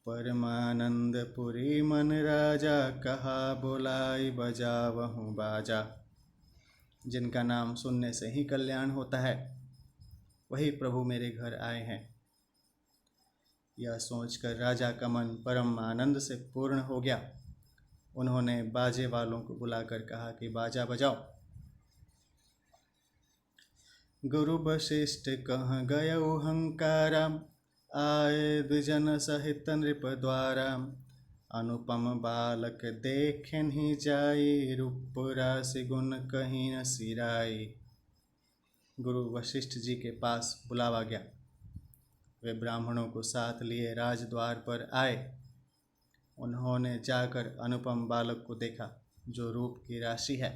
परमानंद पुरी मन राजा, कहा बोलाई बजावहु बाजा। जिनका नाम सुनने से ही कल्याण होता है, वही प्रभु मेरे घर आए हैं। यह सोचकर राजा का मन परम आनंद से पूर्ण हो गया। उन्होंने बाजे वालों को बुलाकर कहा कि बाजा बजाओ। गुरु वशिष्ठ कह गयो हंकारा, आए द्विजन सहित नृप द्वारा। अनुपम बालक देखें ही जाई, रूप राशि गुण कहीं न सिराई। गुरु वशिष्ठ जी के पास बुलावा गया। वे ब्राह्मणों को साथ लिए राजद्वार पर आए। उन्होंने जाकर अनुपम बालक को देखा, जो रूप की राशि है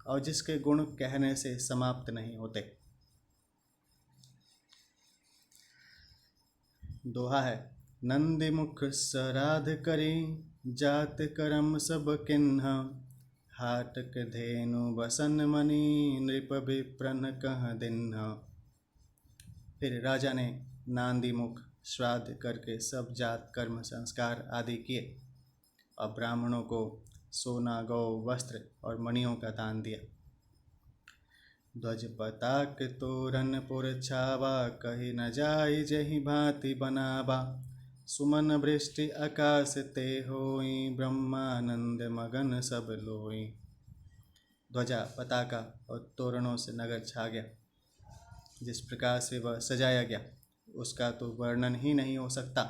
और जिसके गुण कहने से समाप्त नहीं होते। दोहा है, नंदी मुख सराध करी, जात करम सब किन्ह। हाटक धेनु बसन मणि, नृप विप्रन कह दिन्ह। फिर राजा ने नांदी मुख श्राद्ध करके सब जात कर्म संस्कार आदि किए और ब्राह्मणों को सोना, गौ, वस्त्र और मणियों का दान दिया। ध्वज पताक तोरण पुर छावा, कही न जाई जहि भांति बनावा। सुमन वृष्टि आकाश ते होई, ब्रह्मानंद मगन सब लोई। ध्वजा, पताका और तोरणों से नगर छा गया। जिस प्रकार से वह सजाया गया उसका तो वर्णन ही नहीं हो सकता।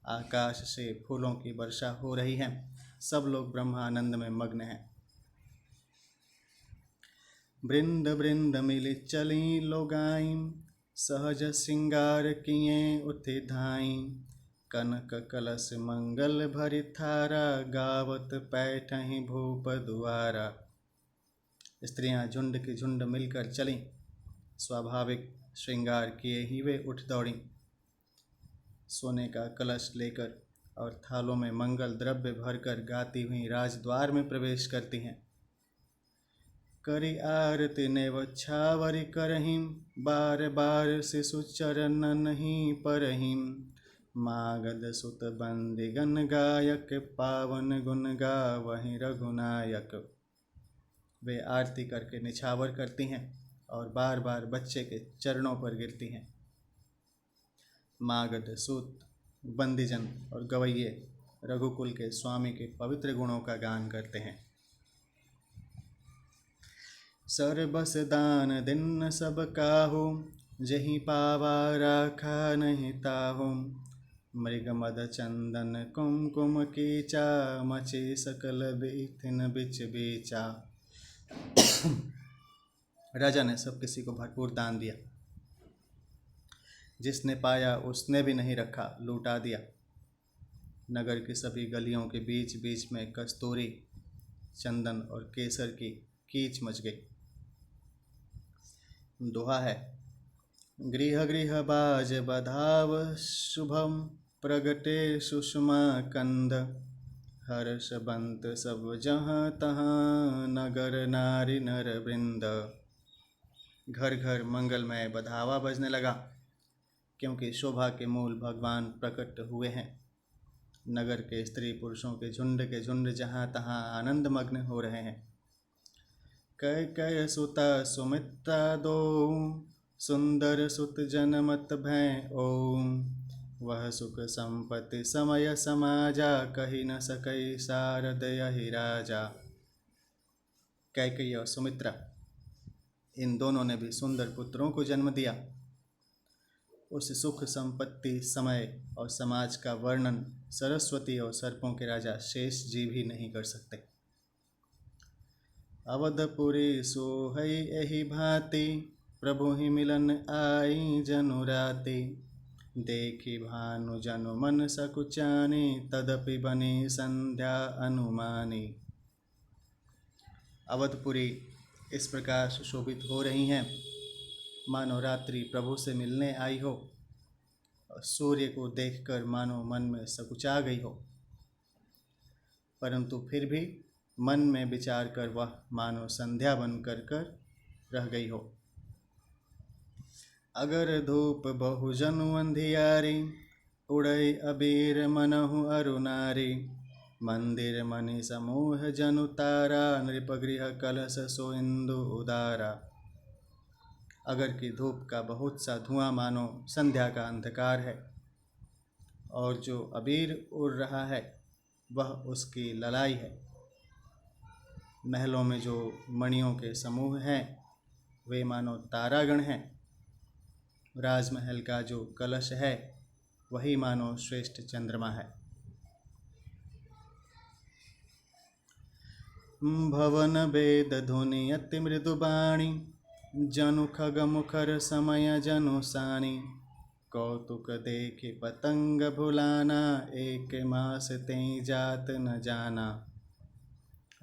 आकाश से फूलों की वर्षा हो रही है। सब लोग ब्रह्मानंद में मग्न हैं। वृंद वृंद मिली चली लोगाई, सहज श्रृंगार किए उठे धाई। कनक कलश मंगल भरि थारा, गावत पैठहि भूप दुआरा। स्त्रियां झुंड की झुंड मिलकर चलीं। स्वाभाविक श्रृंगार किए ही वे उठ दौड़ीं। सोने का कलश लेकर और थालों में मंगल द्रव्य भरकर गाती हुई राजद्वार में प्रवेश करती हैं। करी आरती नेव छावरी करहिं, बार बार शिशु चरण नहीं परहिं। मागध सुत बंदिगन गायक, पावन गुण गावहिं रघुनायक। वे आरती करके निछावर करती हैं और बार बार बच्चे के चरणों पर गिरती हैं। मागध, सूत बंदीजन और गवैये रघुकुल के स्वामी के पवित्र गुणों का गान करते हैं। सरबस दान दिन सब काहू, जही पावा राखा नहीं ताहू। मृग मद चंदन कुमकुम कीचा, मचे सकल बिथिन बिच बीचा। राजा ने सब किसी को भरपूर दान दिया, जिसने पाया उसने भी नहीं रखा, लूटा दिया। नगर की सभी गलियों के बीच बीच में कस्तूरी, चंदन और केसर की कीच मच गई। दोहा है, गृह गृह बाज बधाव शुभम, प्रगटे सुषमा कंद। हर्ष बंत सब जहाँ तहाँ, नगर नारी नर वृंद। घर घर मंगलमय बधावा बजने लगा, क्योंकि शोभा के मूल भगवान प्रकट हुए हैं। नगर के स्त्री पुरुषों के झुंड जहाँ तहाँ आनंद मग्न हो रहे हैं। कैकय सुता सुमित्रा दो, सुंदर सुत जनमत भय ओम। वह सुख संपत्ति समय समाजा, कही न सकई सारद यही राजा। कैकेयी और सुमित्रा, इन दोनों ने भी सुंदर पुत्रों को जन्म दिया। उस सुख संपत्ति समय और समाज का वर्णन सरस्वती और सर्पों के राजा शेष जी भी नहीं कर सकते। अवधपुरी सोहई एहि भांति, प्रभु ही मिलन आई जनु राति। देखी भानु जनु मन सकुचानी, तदपि बनी संध्या अनुमानी। अवधपुरी इस प्रकार सुशोभित हो रही हैं, मानो रात्रि प्रभु से मिलने आई हो, और सूर्य को देखकर मानो मन में सकुचा गई हो, परंतु फिर भी मन में विचार कर वह मानो संध्या बन कर रह गई हो। अगर धूप बहुजनु अंधियारी, उड़ई अबीर मनहु अरुनारी। मंदिर मणि समूह जनु तारा, नृपगृह कलश सो इंदु उदारा। अगर की धूप का बहुत सा धुआं मानो संध्या का अंधकार है, और जो अबीर उड़ रहा है वह उसकी ललाई है। महलों में जो मणियों के समूह हैं वे मानो तारागण हैं। राजमहल का जो कलश है वही मानो श्रेष्ठ चंद्रमा है। भवन वेद धुनि अति मृदु बाणी, जनु खग मुखर समय जनु सानी। कौतुक देखे पतंग भुलाना, एक मास तें जात न जाना।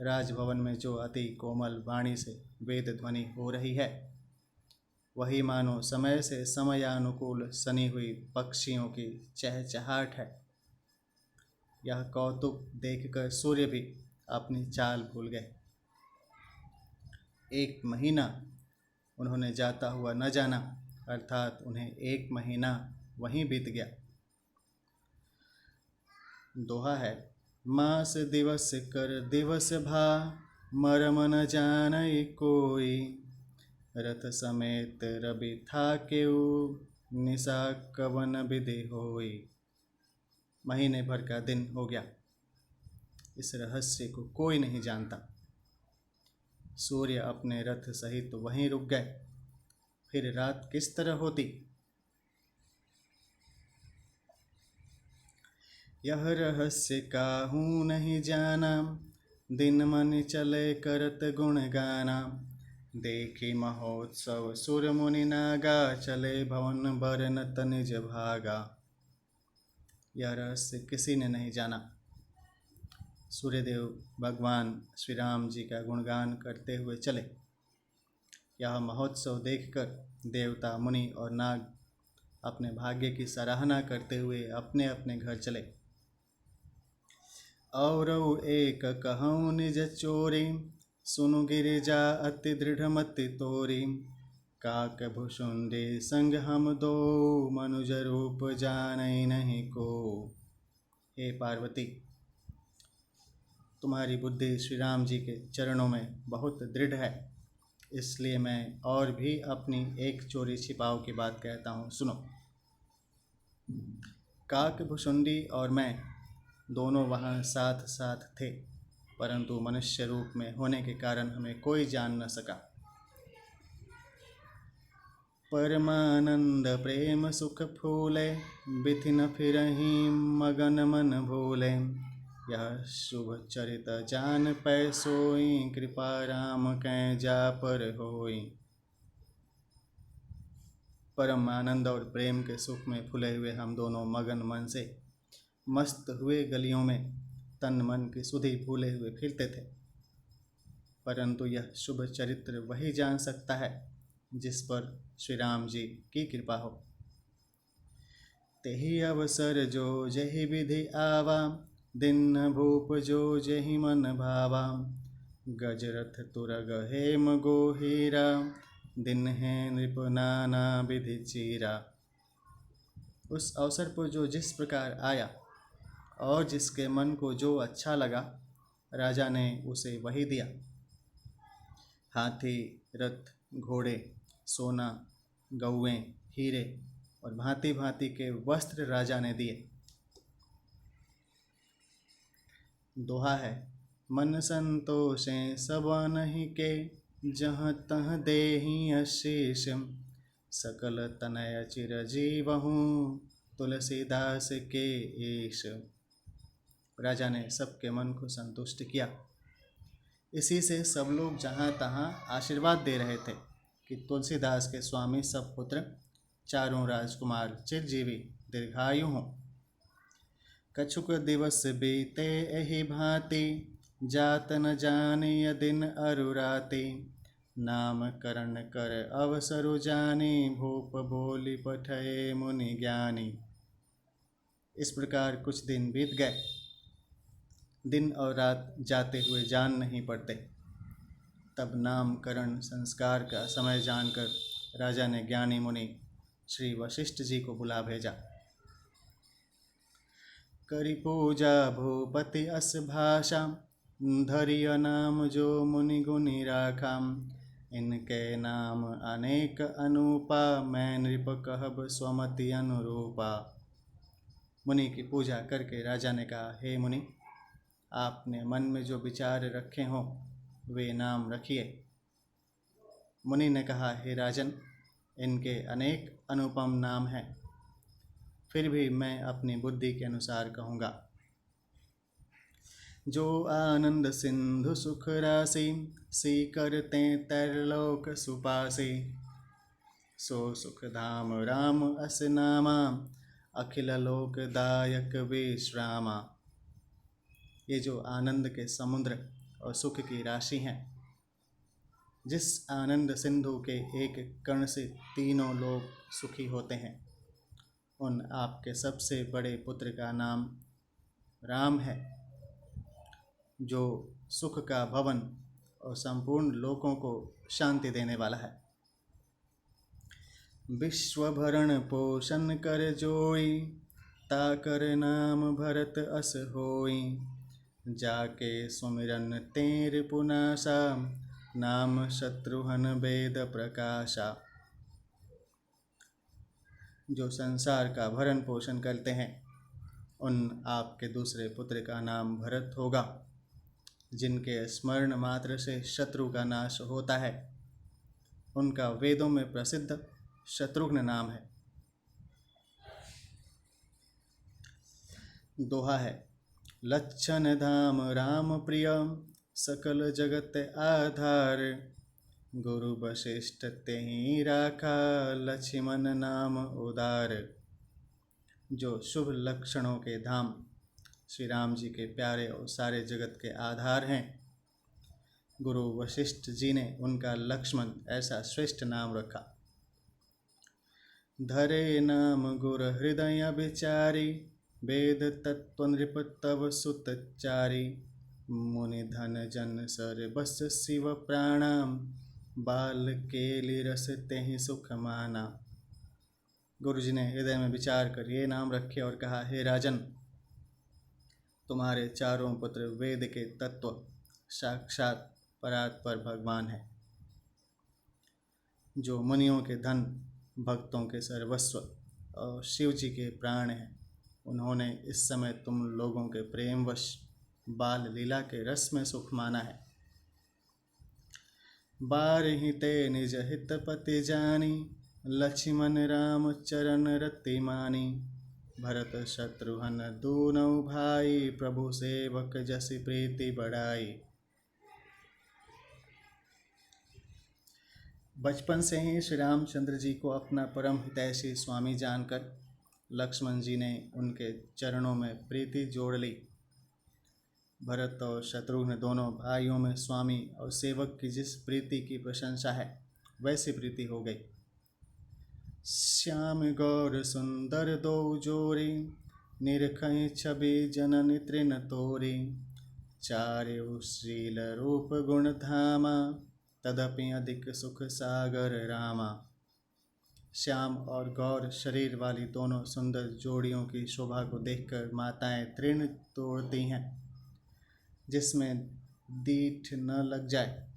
राजभवन में जो अति कोमल वाणी से वेद ध्वनि हो रही है वही मानो समय से समयानुकूल सनी हुई पक्षियों की चहचहाट है। यह कौतुक देखकर सूर्य भी अपनी चाल भूल गए। 1 महीना उन्होंने जाता हुआ न जाना, अर्थात उन्हें 1 महीना वहीं बीत गया। दोहा है, मास दिवस कर दिवस भा, मरम न जानई कोई। रथ समेत रवि था केऊ, निशा कवन विधि होई। महीने भर का दिन हो गया, इस रहस्य को कोई नहीं जानता। सूर्य अपने रथ सहित वहीं रुक गए, फिर रात किस तरह होती। यह रहस्य काहू नहीं जाना, दिन मन चले करत गुण गाना। देखी महोत्सव सुर मुनि नागा, चले भवन बरनत निज भागा। यह रहस्य किसी ने नहीं जाना। सूर्यदेव भगवान श्री राम जी का गुणगान करते हुए चले। यह महोत्सव देखकर देवता मुनि और नाग अपने भाग्य की सराहना करते हुए अपने अपने घर चले। और एक कहूँ निज चोरी, सुनु गिरिजा अति दृढ़ मति तोरी। काक भुषुंडी संग हम दो, मनुज रूप जानई नहीं को। हे पार्वती, तुम्हारी बुद्धि श्री राम जी के चरणों में बहुत दृढ़ है, इसलिए मैं और भी अपनी एक चोरी छिपाव की बात कहता हूँ, सुनो। काकभुशुंडी और मैं दोनों वहाँ साथ साथ थे, परंतु मनुष्य रूप में होने के कारण हमें कोई जान न सका। परमानंद प्रेम सुख फूले, बिथिन फिरहि मगन मन भूले। यह शुभ चरित जान पै सोई, कृपा राम कै जा पर होई। परम आनंद और प्रेम के सुख में फूले हुए हम दोनों मगन मन से मस्त हुए गलियों में तन मन की सुधि भूले हुए फिरते थे, परंतु यह शुभ चरित्र वही जान सकता है जिस पर श्री राम जी की कृपा हो। तेहि अवसर जो जहि विधि आवा, दिन भूप जो जहि मन भावा। गजरथ तुरग हेम गोहीरा, दिन है नृप नाना विधि चीरा। उस अवसर पर जो जिस प्रकार आया और जिसके मन को जो अच्छा लगा, राजा ने उसे वही दिया। हाथी, रथ, घोड़े, सोना, गौएं, हीरे और भांति भांति के वस्त्र राजा ने दिए। दोहा है, मन संतोषे सब नहीं के, जहाँ तह देहि आशीष। सकल तनय चिरजीवहु, तुलसीदास के ईश। राजा ने सबके मन को संतुष्ट किया। इसी से सब लोग जहाँ तहाँ आशीर्वाद दे रहे थे कि तुलसीदास के स्वामी सब पुत्र चारों राजकुमार चिरजीवी दीर्घायु हों। कछुक दिवस बीते एहि भांति, जात न जानिय दिन अरुराति। नाम करण कर अवसरु जानी, भूप बोली पठये मुनि ज्ञानी। इस प्रकार कुछ दिन बीत गए। दिन और रात जाते हुए जान नहीं पड़ते। तब नामकरण संस्कार का समय जानकर राजा ने ज्ञानी मुनि श्री वशिष्ठ जी को बुला भेजा। करी पूजा भूपति अस भाषा, धरिय नाम जो मुनि गुनि राखा। इनके नाम अनेक अनुपा, मैं नृप कहब स्वमति अनुरूपा। मुनि की पूजा करके राजा ने कहा, हे मुनि, आपने मन में जो विचार रखे हों वे नाम रखिए। मुनि ने कहा, हे राजन, इनके अनेक अनुपम नाम हैं, फिर भी मैं अपनी बुद्धि के अनुसार कहूँगा। जो आनंद सिंधु सुख राशि, सी करते तरलोक सुपासी। सो सुख धाम राम अस नामा, अखिल लोक दायक विश्रामा। ये जो आनंद के समुद्र और सुख की राशि हैं, जिस आनंद सिंधु के एक कण से तीनों लोग सुखी होते हैं, उन आपके सबसे बड़े पुत्र का नाम राम है, जो सुख का भवन और संपूर्ण लोकों को शांति देने वाला है। विश्व भरण पोषण कर जोई, ताकर नाम भरत अस होई। जाके सुमिरन तेर पुनासा, नाम शत्रुघ्न वेद प्रकाशा। जो संसार का भरण पोषण करते हैं, उन आपके दूसरे पुत्र का नाम भरत होगा, जिनके स्मरण मात्र से शत्रु का नाश होता है। उनका वेदों में प्रसिद्ध शत्रुघ्न नाम है। दोहा है, लक्षण धाम राम प्रिय, सकल जगत आधार। गुरु वशिष्ठ तेहि राखा, लक्ष्मण नाम उदार। जो शुभ लक्षणों के धाम श्री राम जी के प्यारे और सारे जगत के आधार हैं, गुरु वशिष्ठ जी ने उनका लक्ष्मण ऐसा श्रेष्ठ नाम रखा। धरे नाम गुर हृदय विचारी, वेद तत्व नृप तव सुतचारी। मुनि धन जन सर बस शिव प्राणाम, बाल केली रस तेहि सुख माना। गुरु जी ने हृदय में विचार कर ये नाम रखे और कहा, हे राजन, तुम्हारे चारों पुत्र वेद के तत्व साक्षात परात्पर भगवान है, जो मुनियों के धन, भक्तों के सर्वस्व और शिव जी के प्राण हैं। उन्होंने इस समय तुम लोगों के प्रेमवश बाल लीला के रस में सुख माना है। बारहि ते निज हित पति जानी, लक्ष्मण राम चरण रति मानी। भरत शत्रुघ्न दूनौ भाई, प्रभु सेवक जसि प्रीति बढ़ाई। बचपन से ही श्री रामचंद्र जी को अपना परम हितैषी स्वामी जानकर लक्ष्मण जी ने उनके चरणों में प्रीति जोड़ ली। भरत और शत्रुघ्न दोनों भाइयों में स्वामी और सेवक की जिस प्रीति की प्रशंसा है वैसी प्रीति हो गई। श्याम गौर सुंदर दो जोरी, निरखई छवि जननि तृण तोरी। चार्यु श्रील रूप गुण धामा, तदपि अधिक सुख सागर रामा। श्याम और गौर शरीर वाली दोनों सुंदर जोड़ियों की शोभा को देखकर माताएं तृण तोड़ती हैं, जिसमें दीठ न लग जाए।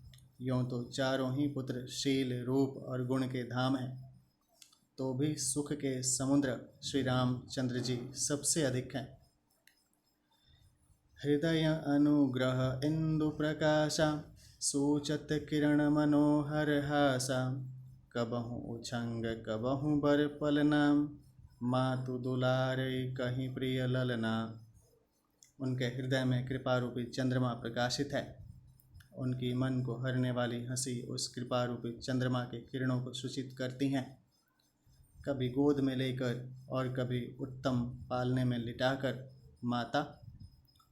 यों तो चारों ही पुत्र शील रूप और गुण के धाम हैं, तो भी सुख के समुद्र श्री रामचंद्र जी सबसे अधिक हैं। हृदय अनुग्रह इंदु प्रकाशा, सूचत किरण मनोहर हासा। कबहु उछंग कबहु बर पलनाम, मातु दुलारे कहीं प्रिय ललना। उनके हृदय में कृपा रूपी चंद्रमा प्रकाशित है। उनकी मन को हरने वाली हंसी उस कृपा रूपी चंद्रमा के किरणों को सूचित करती हैं। कभी गोद में लेकर और कभी उत्तम पालने में लिटाकर माता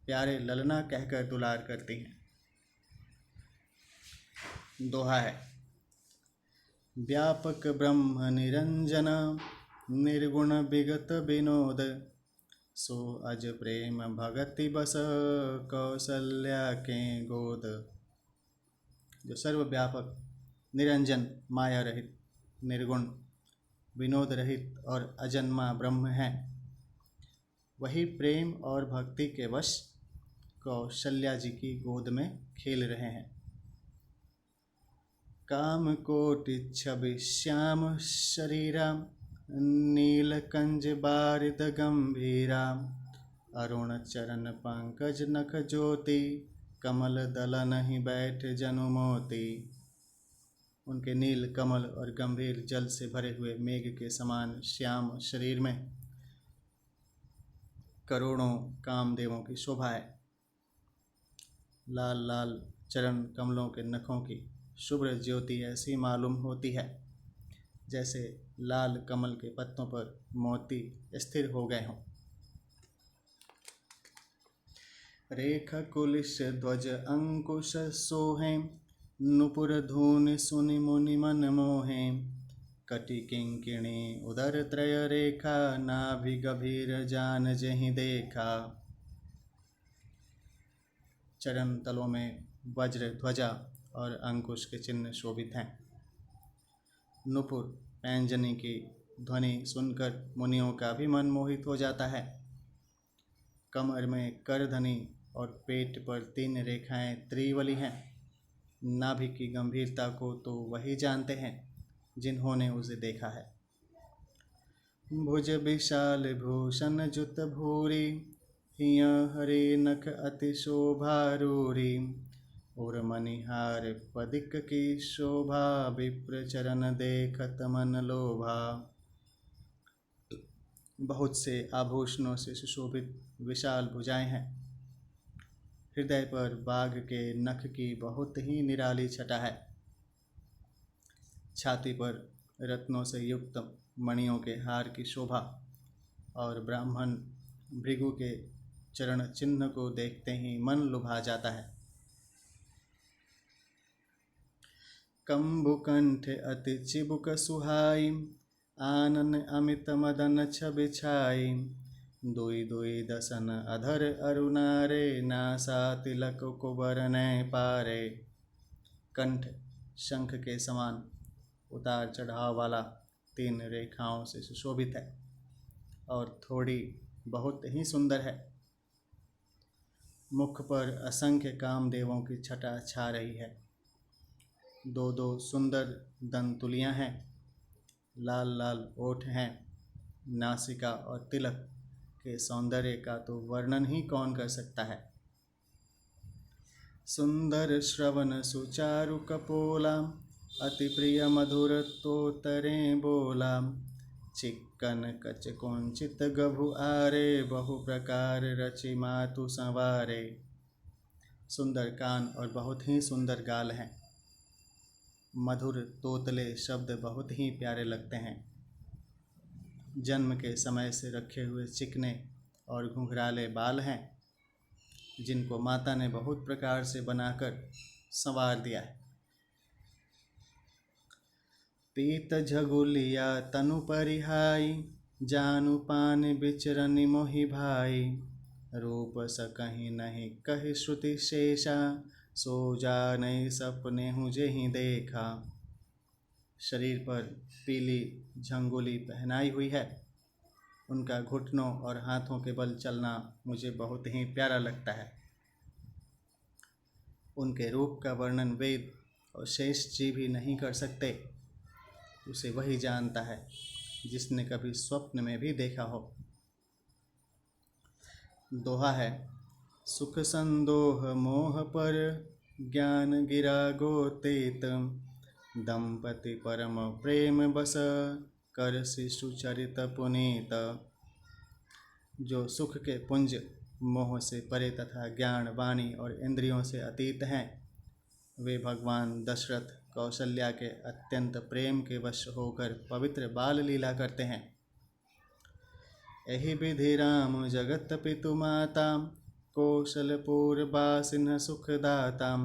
प्यारे ललना कहकर दुलार करती हैं। दोहा है। व्यापक ब्रह्म निरंजन, निर्गुण विगत विनोद। सो अज प्रेम भगति बस, कौशल्या के गोद। जो सर्वव्यापक, निरंजन, माया रहित, निर्गुण, विनोद रहित और अजन्मा ब्रह्म है, वही प्रेम और भक्ति के वश कौशल्या जी की गोद में खेल रहे हैं। काम कोटि छवि श्याम शरीरा, नीलकंज बारिद गंभीरा। अरुण चरण पंकज नख ज्योति, कमल दलन ही बैठ जनु मोती। उनके नील कमल और गंभीर जल से भरे हुए मेघ के समान श्याम शरीर में करोड़ों कामदेवों की शोभा है। लाल लाल चरण कमलों के नखों की शुभ्र ज्योति ऐसी मालूम होती है जैसे लाल कमल के पत्तों पर मोती स्थिर हो गए हों। रेख कुलिश ध्वज अंकुश सोहे, नुपुर धूनि सुनि मुनि मन मोहे। कटि किंकिणी उदर त्रय रेखा, नाभि गभीर जान जहि देखा। चरण तलों में वज्र ध्वजा और अंकुश के चिन्ह शोभित हैं। नुपुर पैंजनी की ध्वनि सुनकर मुनियों का भी मन मोहित हो जाता है। कमर में करधनी और पेट पर 3 रेखाएं त्रिवली हैं। नाभि की गंभीरता को तो वही जानते हैं जिन्होंने उसे देखा है। भुज विशाल भूषण जुत भूरी, हिय हरे नख अति शोभारूरी। उर मनिहार पदिक की शोभा, विप्र चरण देखत मन लोभा। बहुत से आभूषणों से सुशोभित विशाल भुजाएं हैं। हृदय पर बाघ के नख की बहुत ही निराली छटा है। छाती पर रत्नों से युक्त मणियों के हार की शोभा और ब्राह्मण भृगु के चरण चिन्ह को देखते ही मन लुभा जाता है। कंबुकंठ अति चिबुक सुहाई, आनन अमित मदन छबि छाई। दुई दुई दसन अधर अरुणारे, नासा तिलक को बरनै पारे। कंठ शंख के समान उतार चढ़ाव वाला 3 रेखाओं से सुशोभित है और थोड़ी बहुत ही सुंदर है। मुख पर असंख्य कामदेवों की छटा छा रही है। 2-2 सुंदर दंतुलियां हैं। लाल लाल ओठ हैं। नासिका और तिलक के सौंदर्य का तो वर्णन ही कौन कर सकता है। सुंदर श्रवण सुचारु कपोला, अति प्रिय मधुर तोतरे बोला। चिक्कन कच कुंचित गभु आरे, बहु प्रकार रचि मातु संवारे। सुंदर कान और बहुत ही सुंदर गाल हैं। मधुर तोतले शब्द बहुत ही प्यारे लगते हैं। जन्म के समय से रखे हुए चिकने और घुंघराले बाल हैं, जिनको माता ने बहुत प्रकार से बनाकर संवार दिया है। पीत झगुलिया तनु परिहाई, जानु पान बिचरनि मोहि भाई। रूप सकहि नहीं कहि श्रुति शेषा, सो जानै सपने हूँ जेहि देखा। शरीर पर पीली झंगोली पहनाई हुई है। उनका घुटनों और हाथों के बल चलना मुझे बहुत ही प्यारा लगता है। उनके रूप का वर्णन वेद और शेष जी भी नहीं कर सकते। उसे वही जानता है जिसने कभी स्वप्न में भी देखा हो। दोहा है, सुख संदोह मोह पर, ज्ञान गिरा गोतेत। दंपति परम प्रेम बस, कर शिशु चरित पुनीत। जो सुख के पुंज मोह से परे तथा ज्ञान वाणी और इंद्रियों से अतीत हैं, वे भगवान दशरथ कौशल्या के अत्यंत प्रेम के वश होकर पवित्र बाल लीला करते हैं। एहि विधि राम जगत पितु माता, कौशलपुर बासिन सुखदाता।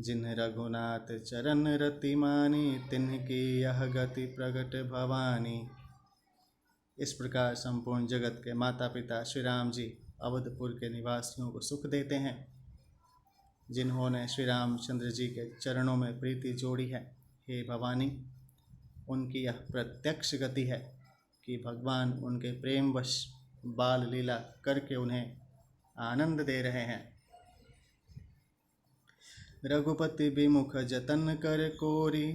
जिन्ह रघुनाथ चरण रति मानी, तिन्हकी यह गति प्रगट भवानी। इस प्रकार संपूर्ण जगत के माता पिता श्री राम जी अवधपुर के निवासियों को सुख देते हैं। जिन्होंने श्री रामचंद्र जी के चरणों में प्रीति जोड़ी है, हे भवानी, उनकी यह प्रत्यक्ष गति है कि भगवान उनके प्रेमवश बाल लीला करके उन्हें आनंद दे रहे हैं। रघुपति विमुख जतन कर कोरी,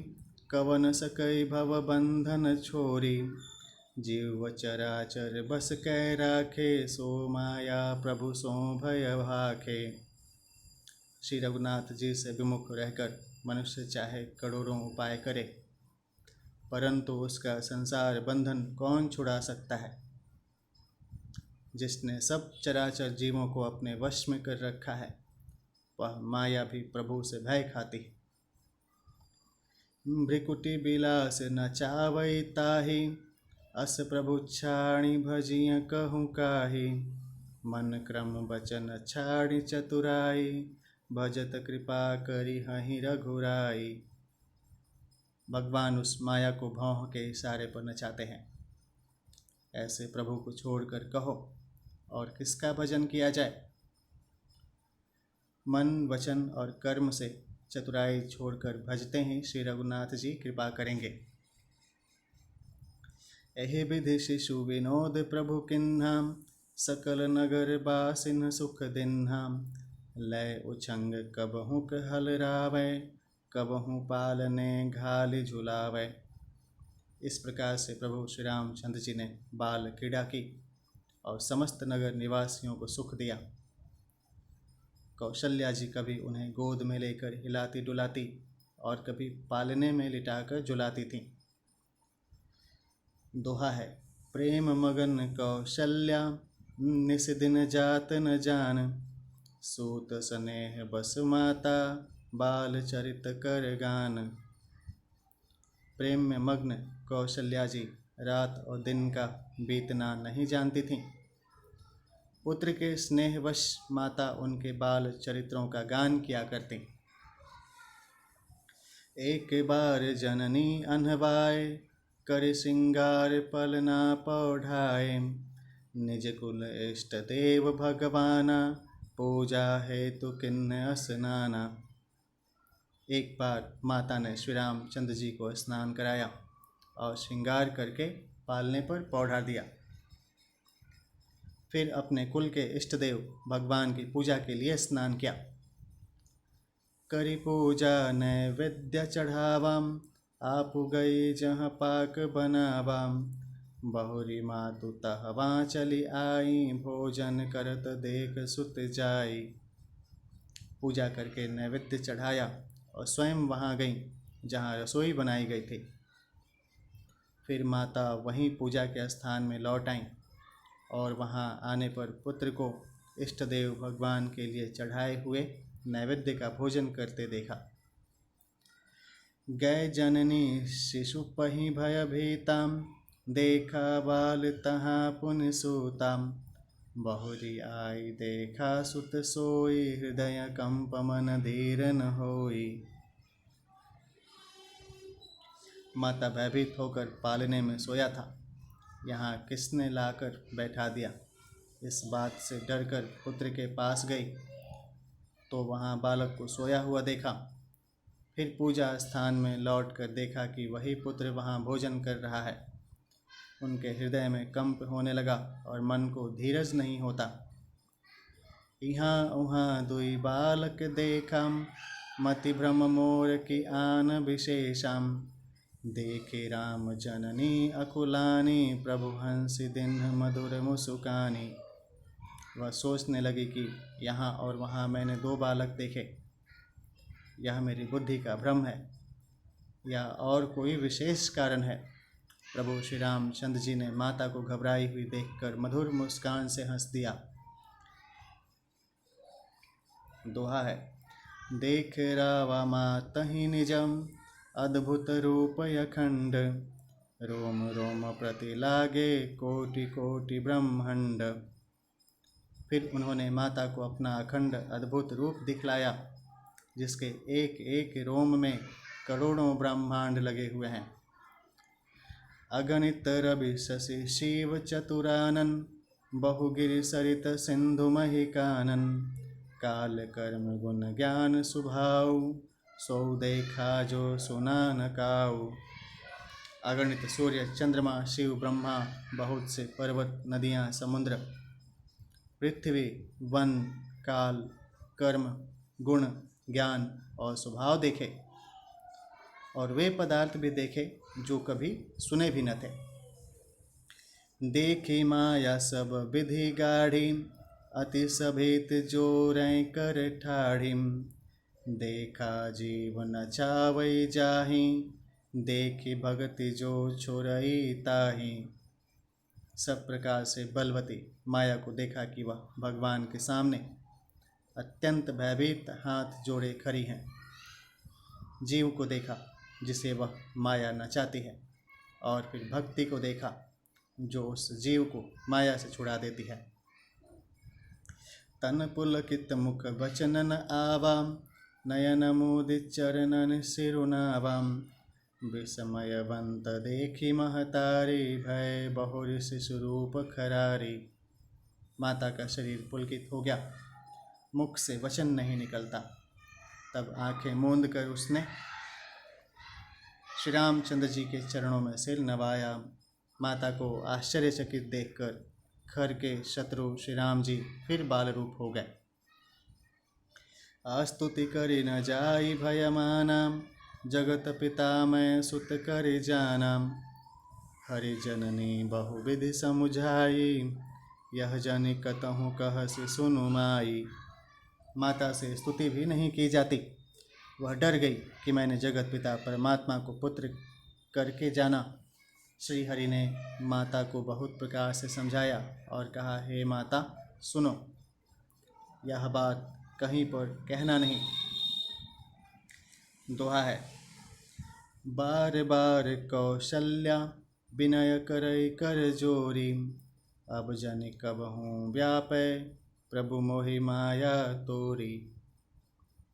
कवन सकई भव बंधन छोरी। जीव चराचर बस कै राखे, सो माया प्रभु सो भय भाखे। श्री रघुनाथ जी से विमुख रहकर मनुष्य चाहे करोड़ों उपाय करे, परंतु उसका संसार बंधन कौन छुड़ा सकता है। जिसने सब चराचर जीवों को अपने वश में कर रखा है, वह माया भी प्रभु से भय खाती है। भ्रिकुटी बिलास न चावई ताहि, अस प्रभु छाणी भजिय कहूँ काहि। मन क्रम बचन छाड़ी चतुराई, भजत कृपा करी हहि रघुराई। भगवान उस माया को भौं के इशारे पर नचाते हैं। ऐसे प्रभु को छोड़कर कहो और किसका भजन किया जाए। मन वचन और कर्म से चतुराई छोड़कर भजते ही श्री रघुनाथ जी कृपा करेंगे। एहि विधि शिशु विनोद प्रभु किन्हा, सकल नगर बासिन सुख दिन्हा। लय उछंग कबहु हल रावै, कबहु पालने घाली झुलावै। इस प्रकार से प्रभु श्री रामचंद्र जी ने बाल क्रीड़ा की और समस्त नगर निवासियों को सुख दिया। कौशल्या जी कभी उन्हें गोद में लेकर हिलाती डुलाती और कभी पालने में लिटाकर झुलाती थीं। दोहा है, प्रेम मगन कौशल्या, निस दिन जात न जान। सूत स्नेह बस माता, बाल चरित कर गान। प्रेम में मग्न कौशल्या जी रात और दिन का बीतना नहीं जानती थीं। पुत्र के स्नेहवश माता उनके बाल चरित्रों का गान किया करती। एक बार जननी अनहवाए, कर सिंगार पलना पौढ़ाए। निज कुल इष्ट देव भगवाना, पूजा हेतु किन्ह स्नाना। एक बार माता ने श्री रामचंद्र जी को स्नान कराया और श्रृंगार करके पालने पर पौढ़ा दिया। फिर अपने कुल के इष्ट देव भगवान की पूजा के लिए स्नान किया। करी पूजा नैवेद्य चढ़ावाम, आप गई जहाँ पाक बनावाम। बहुरी मातु तहवा चली आई, भोजन करत देख सुत जाई। पूजा करके नैवेद्य चढ़ाया और स्वयं वहाँ गई जहाँ रसोई बनाई गई थी। फिर माता वहीं पूजा के स्थान में लौट आईं और वहाँ आने पर पुत्र को इष्ट देव भगवान के लिए चढ़ाए हुए नैवेद्य का भोजन करते देखा। गए जननी शिशु पहि भय भीताम, देखा बाल तहाँ पुन सूताम। बहुरी आई देखा सुत सोई, हृदय कंप मन धीर न होई। माता भयभीत होकर पालने में सोया था, यहाँ किसने लाकर बैठा दिया। इस बात से डरकर पुत्र के पास गई तो वहाँ बालक को सोया हुआ देखा। फिर पूजा स्थान में लौटकर देखा कि वही पुत्र वहाँ भोजन कर रहा है। उनके हृदय में कंप होने लगा और मन को धीरज नहीं होता। यहाँ उहाँ दुई बालक देखम, मति भ्रम मोर की आन विशेषम। देखे राम जननी अकुलानी, प्रभु हंस दिन मधुर मुसुकानी। वह सोचने लगी कि यहाँ और वहाँ मैंने दो बालक देखे, यह मेरी बुद्धि का भ्रम है या और कोई विशेष कारण है। प्रभु श्री रामचंद्र जी ने माता को घबराई हुई देखकर मधुर मुस्कान से हंस दिया। दोहा है, देख रावा मातहि निजम, अद्भुत रूप अखंड। रोम रोम प्रति लागे, कोटि कोटि ब्रह्मांड। फिर उन्होंने माता को अपना अखंड अद्भुत रूप दिखलाया, जिसके एक एक रोम में करोड़ों ब्रह्मांड लगे हुए हैं। अगणित रवि शशि शिव चतुरानन, बहुगिरि सरित सिंधु महिकानन। काल कर्म गुण ज्ञान सुभाऊ, सो देखा जो सुना न काऊ। अगणित सूर्य चंद्रमा शिव ब्रह्मा, बहुत से पर्वत नदियाँ समुद्र, पृथ्वी वन काल कर्म गुण ज्ञान और स्वभाव देखे, और वे पदार्थ भी देखे जो कभी सुने भी न थे। देखी माया सब विधि गाढ़ी, अति सभेत जोरें कर ठाढ़ी। देखा जीव न चावै जाहि, देखी भगति जो छोरई ताहि। सब प्रकार से बलवती माया को देखा कि वह भगवान के सामने अत्यंत भयभीत हाथ जोड़े खड़ी हैं। जीव को देखा जिसे वह माया नचाती है, और फिर भक्ति को देखा जो उस जीव को माया से छुड़ा देती है। तन पुलकित मुख वचनन आवाम, नयन मोदित चरणन सिरुनावाम। विस्मयवंत देखी महतारी, भय बहुरि शिशु रूप खरारी। माता का शरीर पुलकित हो गया, मुख से वचन नहीं निकलता। तब आंखें मूंद कर उसने श्री रामचंद्र जी के चरणों में सिर नवाया। माता को आश्चर्यचकित देखकर खर के शत्रु श्री राम जी फिर बाल रूप हो गए। आस्तुति करि न जाई भयमाना, जगत पिता मैं सुत कर जाना। हरि जननी बहुविधि समुझाई, यह जनि कतहु कहसि सुनु माई। माता से स्तुति भी नहीं की जाती। वह डर गई कि मैंने जगत पिता परमात्मा को पुत्र करके जाना। श्री हरि ने माता को बहुत प्रकार से समझाया और कहा, हे माता सुनो, यह बात कहीं पर कहना नहीं। दोहा है, बार बार कौशल्या विनय करई कर जोरी। अब जनि कबहूँ व्यापै, प्रभु मोहि माया तोरी।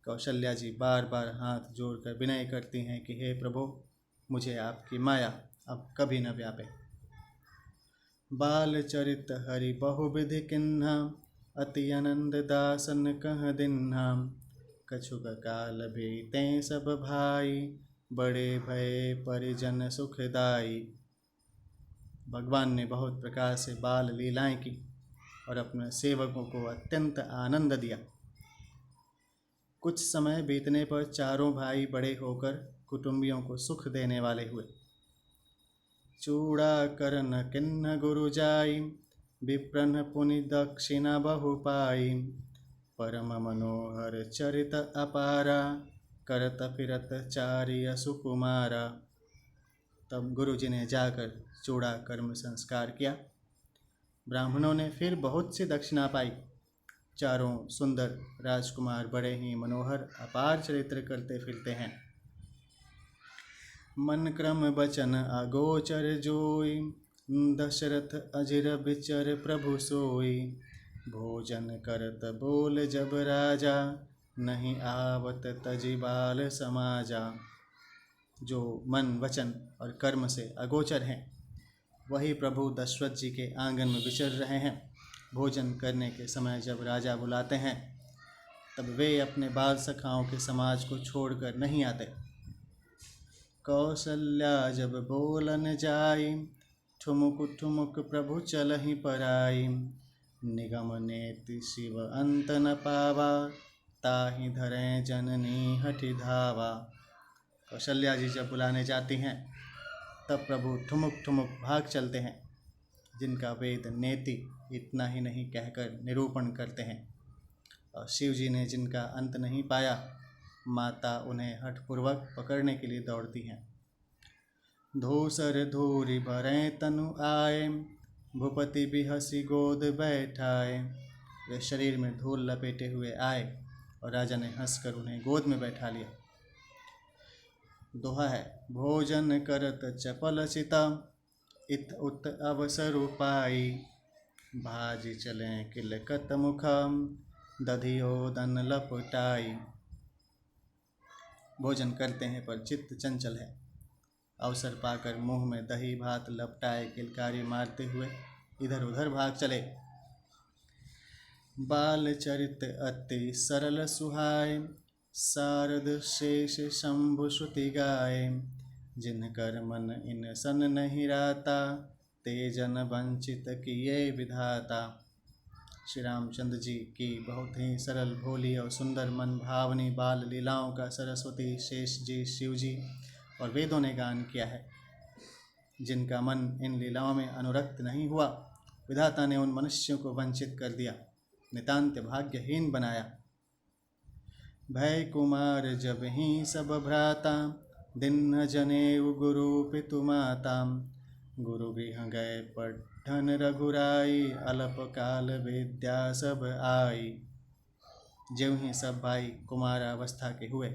कौशल्या जी बार बार हाथ जोड़कर विनय करती हैं कि हे प्रभु, मुझे आपकी माया अब कभी न व्यापे। बाल चरित हरि बहुविधि किन्हा, अति आनंद दासन कह दिन्हा। कछुक काल बीतें सब भाई, बड़े भय परिजन सुखदाई। भगवान ने बहुत प्रकार से बाल लीलाएं की और अपने सेवकों को अत्यंत आनंद दिया। कुछ समय बीतने पर चारों भाई बड़े होकर कुटुंबियों को सुख देने वाले हुए। चूड़ा करन किन्न गुरु जाई, विप्रन पुनि दक्षिणा बहु पाई। परम मनोहर चरित अपारा, करत फिरत चारिय सुकुमारा। तब गुरु जी ने जाकर चूड़ा कर्म संस्कार किया। ब्राह्मणों ने फिर बहुत सी दक्षिणा पाई। चारों सुंदर राजकुमार बड़े ही मनोहर अपार चरित्र करते फिरते हैं। मन क्रम बचन अगोचर जोई, दशरथ अजिर बिचर प्रभु सोई। भोजन करत बोल जब राजा, नहीं आवत तजी बाल समाजा। जो मन वचन और कर्म से अगोचर हैं, वही प्रभु दशरथ जी के आंगन में विचर रहे हैं। भोजन करने के समय जब राजा बुलाते हैं, तब वे अपने बाल सखाओं के समाज को छोड़कर नहीं आते। कौशल्या जब बोलन जाई, ठुमुक ठुमुक प्रभु चलहि पराई। निगम नेति शिव अंत न पावा, ताहि धरें जननी हठि धावा। कौशल्या जी जब बुलाने जाती हैं, तब प्रभु ठुमुक ठुमुक भाग चलते हैं। जिनका वेद नेति इतना ही नहीं कहकर निरूपण करते हैं, और शिव जी ने जिनका अंत नहीं पाया, माता उन्हें हठपूर्वक पकड़ने के लिए दौड़ती हैं। धूसर धूरी भरें तनु आए, भूपति बिहसी गोद बैठाए। वे शरीर में धूल लपेटे हुए आए और राजा ने हंसकर उन्हें गोद में बैठा लिया। दोहा है, भोजन करत चपल चिता, इत उत अवसर पाई। भाजी चलें किलकत मुखम, दधियो दन लपटाई। भोजन करते हैं पर चित्त चंचल है। अवसर पाकर मुंह में दही भात लपटाए किलकारी मारते हुए इधर उधर भाग चले। बाल चरित अति सरल सुहाए, शारद शेष शंभु श्रुति गाए। जिनकर मन इन सन नहीं राता, ते जन वंचित किए विधाता। श्री रामचंद्र जी की बहुत ही सरल, भोली और सुंदर मन भावनी बाल लीलाओं का सरस्वती, शेष जी, शिव जी और वेदों ने गान किया है। जिनका मन इन लीलाओं में अनुरक्त नहीं हुआ, विधाता ने उन मनुष्यों को वंचित कर दिया, नितांत भाग्यहीन बनाया। भय कुमार जब ही सब भ्राता, दिन जनेऊ गुरु पितु माता। गुरु गृह गए पट्ठन रघुराई, अल्प काल विद्या सब आई। ज्यों ही सब भाई कुमारावस्था के हुए,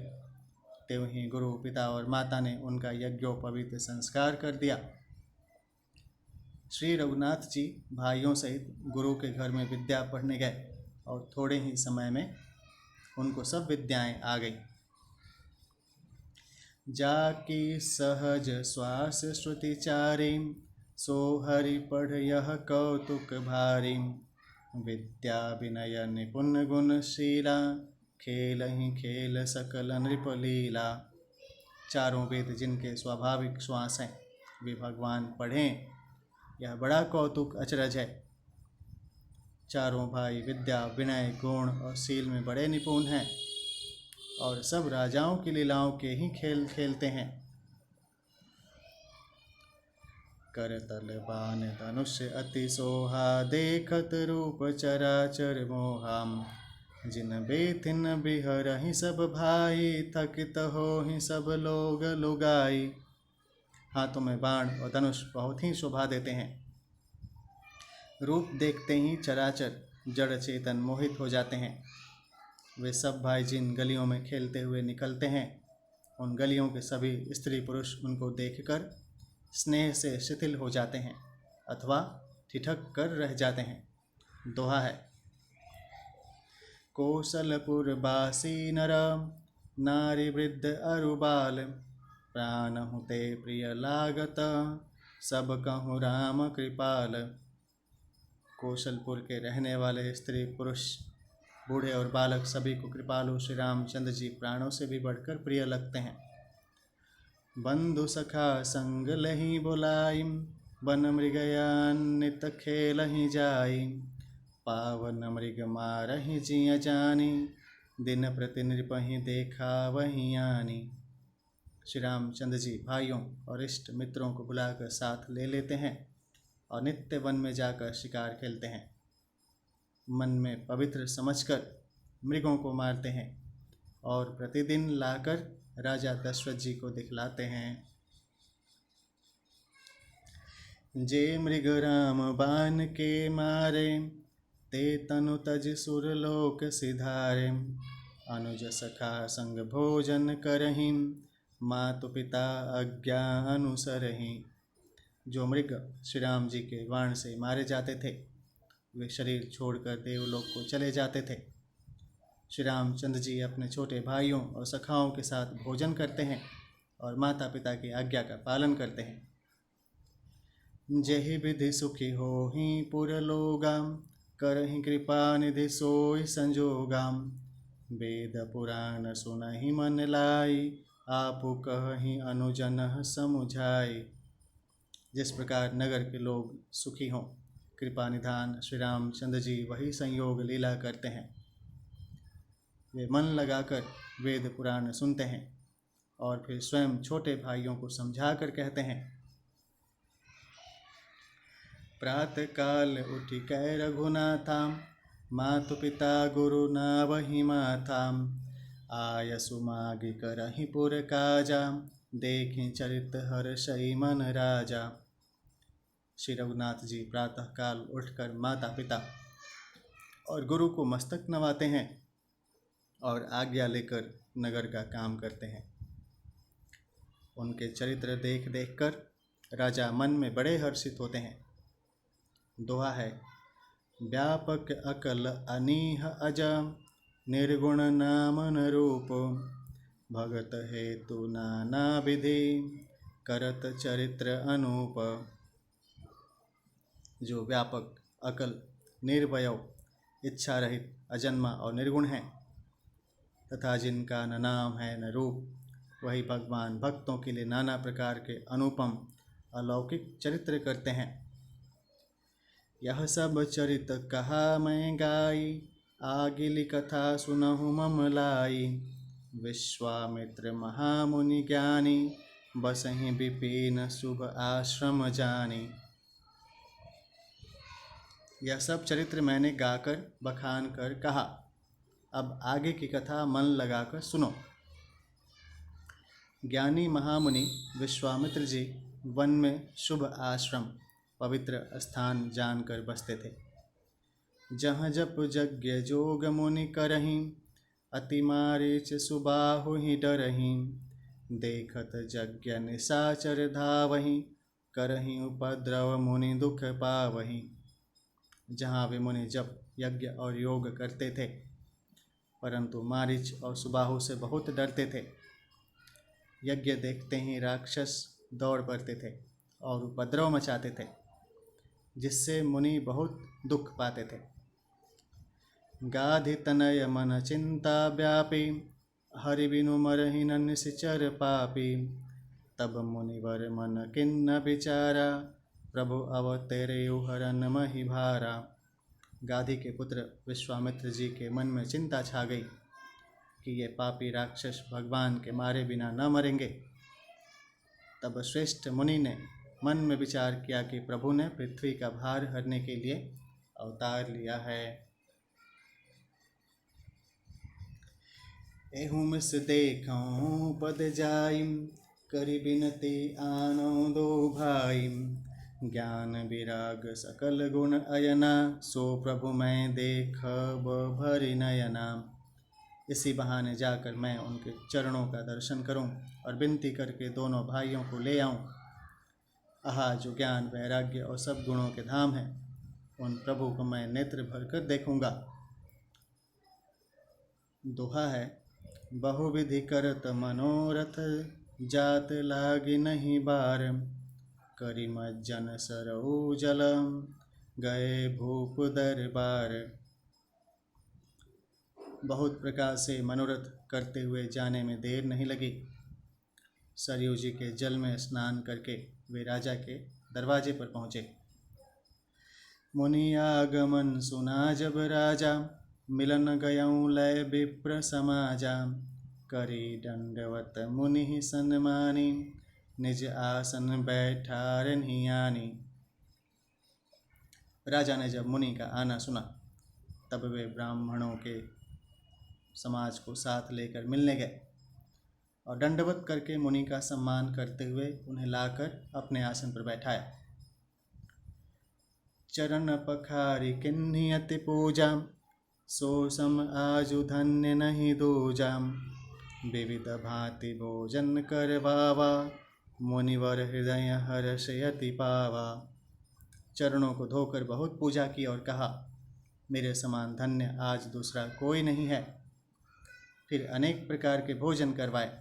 त्यों ही गुरु, पिता और माता ने उनका यज्ञोपवीत संस्कार कर दिया। श्री रघुनाथ जी भाइयों सहित गुरु के घर में विद्या पढ़ने गए और थोड़े ही समय में उनको सब विद्याएं आ गई। जाकी सहज श्वास श्रुति चारी, सो हरि पढ़ यह कौतुक भारी। विद्या विनय निपुण गुणशीला, खेल ही खेल सकल नृपलीला। चारों वेद जिनके स्वाभाविक श्वास हैं, वे भगवान पढ़ें, यह बड़ा कौतुक अचरज है। चारों भाई विद्या, विनय, गुण और शील में बड़े निपुण हैं और सब राजाओं की लीलाओं के ही खेल खेलते हैं। करतल बान धनुष अति सोहा, देखत रूप चराचर मोहाम। जिन बेथिन बिहरहि सब भाई, थकित होहि सब लोग लुगाई। हाथों में बाण और धनुष बहुत ही शोभा देते हैं। रूप देखते ही चराचर जड़ चेतन मोहित हो जाते हैं। वे सब भाई जिन गलियों में खेलते हुए निकलते हैं, उन गलियों के सभी स्त्री पुरुष उनको देखकर स्नेह से शिथिल हो जाते हैं अथवा ठिठक कर रह जाते हैं। दोहा है, कौशलपुर बासी नर, नारी वृद्ध अरु बाल। प्राण हुते प्रिय लागत, सब कहूँ राम कृपाल। कौशलपुर के रहने वाले स्त्री पुरुष, बूढ़े और बालक सभी को कृपालु श्री रामचंद्र जी प्राणों से भी बढ़कर प्रिय लगते हैं। बंधु सखा संग लही बुलाई, वन मृगयान्वित खेलहि जाई। पावन मृग मारहि जिय जानी, दिन प्रति नृपहि देखा वही आनी। श्री रामचंद्र जी भाइयों और इष्ट मित्रों को बुलाकर साथ ले लेते हैं और नित्य वन में जाकर शिकार खेलते हैं। मन में पवित्र समझकर मृगों को मारते हैं और प्रतिदिन लाकर राजा दशरथ जी को दिखलाते हैं। जे मृग राम बाण के मारे, ते तनु तज सुरलोक सिधारे। अनुज सखा संग भोजन करहिं, मातु पिता आज्ञा अनुसरहिं। जो मृग श्री राम जी के बाण से मारे जाते थे वे शरीर छोड़कर देवलोक को चले जाते थे। श्री रामचंद्र जी अपने छोटे भाइयों और सखाओं के साथ भोजन करते हैं और माता पिता की आज्ञा का पालन करते हैं। जेहि विधि सुखी होहि पुरलोगाम, करहि कृपा निधि सोई संजोगाम। वेद पुराण सुनहि मन लाई, आपु कहहि अनुजन समुझाई। जिस प्रकार नगर के लोग सुखी हों, कृपा निधान श्री रामचंद्र जी वही संयोग लीला करते हैं। वे मन लगाकर वेद पुराण सुनते हैं और फिर स्वयं छोटे भाइयों को समझा कर कहते हैं। प्रातः काल उठि कै रघुनाथाम, मातु पिता गुरु नावहि माताम। आयसु मागी करहि पुर काजा, देखि चरित हर्षइ मन राजा। श्री रघुनाथ जी प्रातः काल उठकर माता पिता और गुरु को मस्तक नवाते हैं और आज्ञा लेकर नगर का काम करते हैं। उनके चरित्र देख देख कर राजा मन में बड़े हर्षित होते हैं। दोहा है, व्यापक अकल अनीह अज, निर्गुण नाम न रूप। भगत हेतु नाना विधि, करत चरित्र अनूप। जो व्यापक, अकल, निर्भय, इच्छा रहित, अजन्मा और निर्गुण है तथा जिनका न नाम है न रूप, वही भगवान भक्तों के लिए नाना प्रकार के अनुपम अलौकिक चरित्र करते हैं। यह सब चरित कहा मैं गाई, आगिली कथा सुनहु मम लाई। विश्वामित्र महामुनि ज्ञानी, बसहि विपिन शुभ आश्रम जानी। यह सब चरित्र मैंने गाकर बखान कर कहा, अब आगे की कथा मन लगाकर सुनो। ज्ञानी महामुनि विश्वामित्र जी वन में शुभ आश्रम, पवित्र स्थान जानकर बसते थे। जहाँ जप यज्ञ जोग मुनि करहीं, अति मारीच सुबाहु ही डरहीं। देखत यज्ञ निशाचर धावहीं, करहीं उपद्रव मुनि दुख पावहीं। जहाँ वे मुनि जप, यज्ञ और योग करते थे, परंतु मारीच और सुबाहु से बहुत डरते थे। यज्ञ देखते ही राक्षस दौड़ पड़ते थे और उपद्रव मचाते थे, जिससे मुनि बहुत दुख पाते थे। गाधि तनय मन चिंता व्यापी, हरि बिनु मरहि न निश्चर पापी। तब मुनिवर मन किन्न विचारा, प्रभु अवतरेउ हरन महि भारा। गाधी के पुत्र विश्वामित्र जी के मन में चिंता छा गई कि ये पापी राक्षस भगवान के मारे बिना न मरेंगे। तब श्रेष्ठ मुनि ने मन में विचार किया कि प्रभु ने पृथ्वी का भार हरने के लिए अवतार लिया है। एहुम से देखऊं पद जाइम, करि बिनती आनो दो भाइम। ज्ञान विराग सकल गुण अयना, सो प्रभु मैं देखब भरि नयना। इसी बहाने जाकर मैं उनके चरणों का दर्शन करूं और विनती करके दोनों भाइयों को ले आऊं। आहा, जो ज्ञान, वैराग्य और सब गुणों के धाम हैं, उन प्रभु को मैं नेत्र भरकर देखूंगा। दोहा है, बहुविधि करत मनोरथ, जात लागी नहीं बार। करि मज्जन सरऊ जलम, गए भूप दरबार। बहुत प्रकार से मनोरथ करते हुए जाने में देर नहीं लगी। सरयू जी के जल में स्नान करके वे राजा के दरवाजे पर पहुँचे। मुनि आगमन सुना जब राजा, मिलन गयऊँ लय विप्र समाजा। करी दंडवत मुनि सन्मानी, निज आसन बैठारनियानी। राजा ने जब मुनि का आना सुना तब वे ब्राह्मणों के समाज को साथ लेकर मिलने गए और दंडवत करके मुनि का सम्मान करते हुए उन्हें लाकर अपने आसन पर बैठाया। चरण पखारी किन्ही अति पूजा, सो सम आजु धन्य नहीं दूजा। विविध भांति भोजन करवावा, मुनिवर हृदय हर्षयति पावा। चरणों को धोकर बहुत पूजा की और कहा, मेरे समान धन्य आज दूसरा कोई नहीं है। फिर अनेक प्रकार के भोजन करवाए,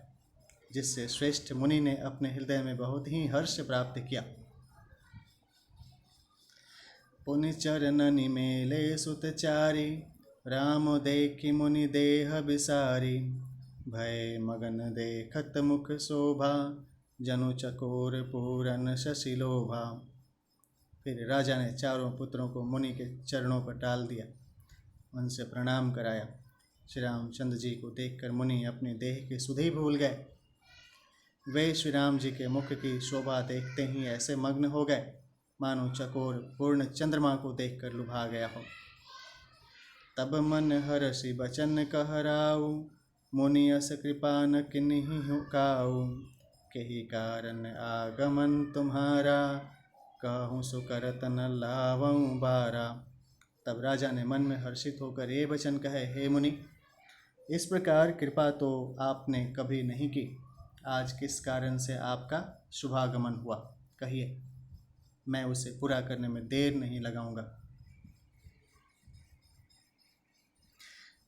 जिससे श्रेष्ठ मुनि ने अपने हृदय में बहुत ही हर्ष प्राप्त किया। पुनि चरणनि मेले सुतचारी, राम देखि मुनि देह बिसारी। भय मगन देखत मुख शोभा, जनु चकोर पूरन शशिलोभा। फिर राजा ने चारों पुत्रों को मुनि के चरणों पर डाल दिया, उनसे प्रणाम कराया। श्री रामचंद्र जी को देखकर मुनि अपने देह की सुधि भूल गए। वे श्री राम जी के मुख की शोभा देखते ही ऐसे मग्न हो गए मानो चकोर पूर्ण चंद्रमा को देखकर लुभा गया हो। तब मन हर्षि बचन कहराऊ, मुनि अस कृपा न किन्हीं काऊ। केहि कारण आगमन तुम्हारा, कहूँ सुकरत न लावऊँ बारा। तब राजा ने मन में हर्षित होकर ये वचन कहे, हे मुनि, इस प्रकार कृपा तो आपने कभी नहीं की, आज किस कारण से आपका शुभागमन हुआ, कहिए, मैं उसे पूरा करने में देर नहीं लगाऊंगा।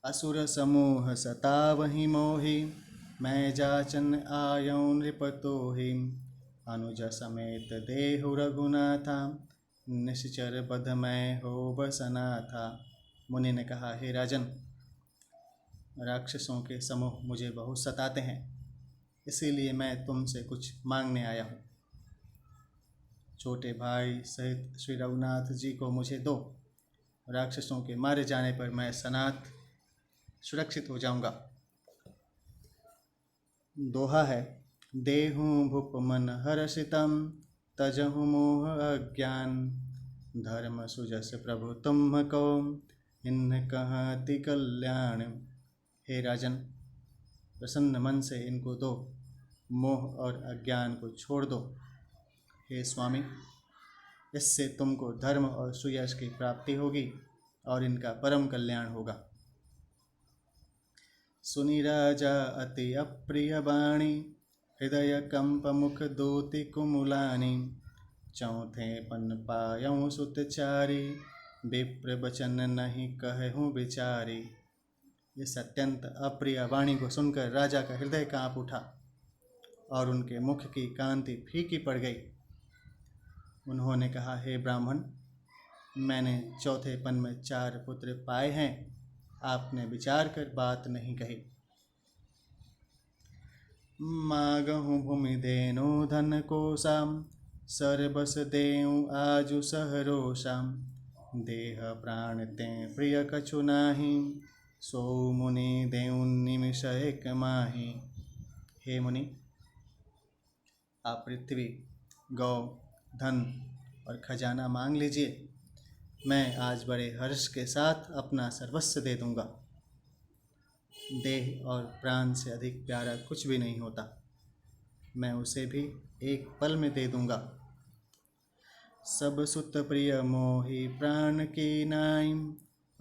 असुर समूह सतावहि मोहि, मैं जाचन आयौ नृपतोहि। अनुज समेत देहु रघुनाथा, निश्चर बध मैं हो बसना था। मुनि ने कहा, हे राजन, राक्षसों के समूह मुझे बहुत सताते हैं, इसीलिए मैं तुमसे कुछ मांगने आया हूँ। छोटे भाई सहित श्री रघुनाथ जी को मुझे दो, राक्षसों के मारे जाने पर मैं सनाथ सुरक्षित हो जाऊंगा। दोहा है, देहूँ भूप मन हर्षितम, तजहु मोह अज्ञान। धर्म सुजस प्रभु तुम को, इन कहति कल्याण। हे राजन, प्रसन्न मन से इनको दो, मोह और अज्ञान को छोड़ दो। हे स्वामी, इससे तुमको धर्म और सुयश की प्राप्ति होगी और इनका परम कल्याण होगा। सुनि राजा अति अप्रिय बाणी, हृदय कंप मुख दोति कुमुलानी। चौथे पन पायऊँ सुतचारी, विप्र बचन नहीं कहूँ बिचारी। इस अत्यंत अप्रिय वाणी को सुनकर राजा का हृदय काँप उठा और उनके मुख की कांति फीकी पड़ गई। उन्होंने कहा, हे ब्राह्मण, मैंने चौथे पन में 4 पुत्र पाए हैं, आपने विचार कर बात नहीं कही। मागहूँ भूमि देनु धन कोसाम, सर बस देऊँ आजु सहरोषाम। देह प्राण ते प्रिय कछु नाही, सो मुनि देऊँ निमिष एक माही। हे मुनि, आप पृथ्वी, गौ, धन और खजाना मांग लीजिए, मैं आज बड़े हर्ष के साथ अपना सर्वस्व दे दूंगा। देह और प्राण से अधिक प्यारा कुछ भी नहीं होता, मैं उसे भी एक पल में दे दूंगा। सब सुत प्रिय मोहि प्राण की नाई,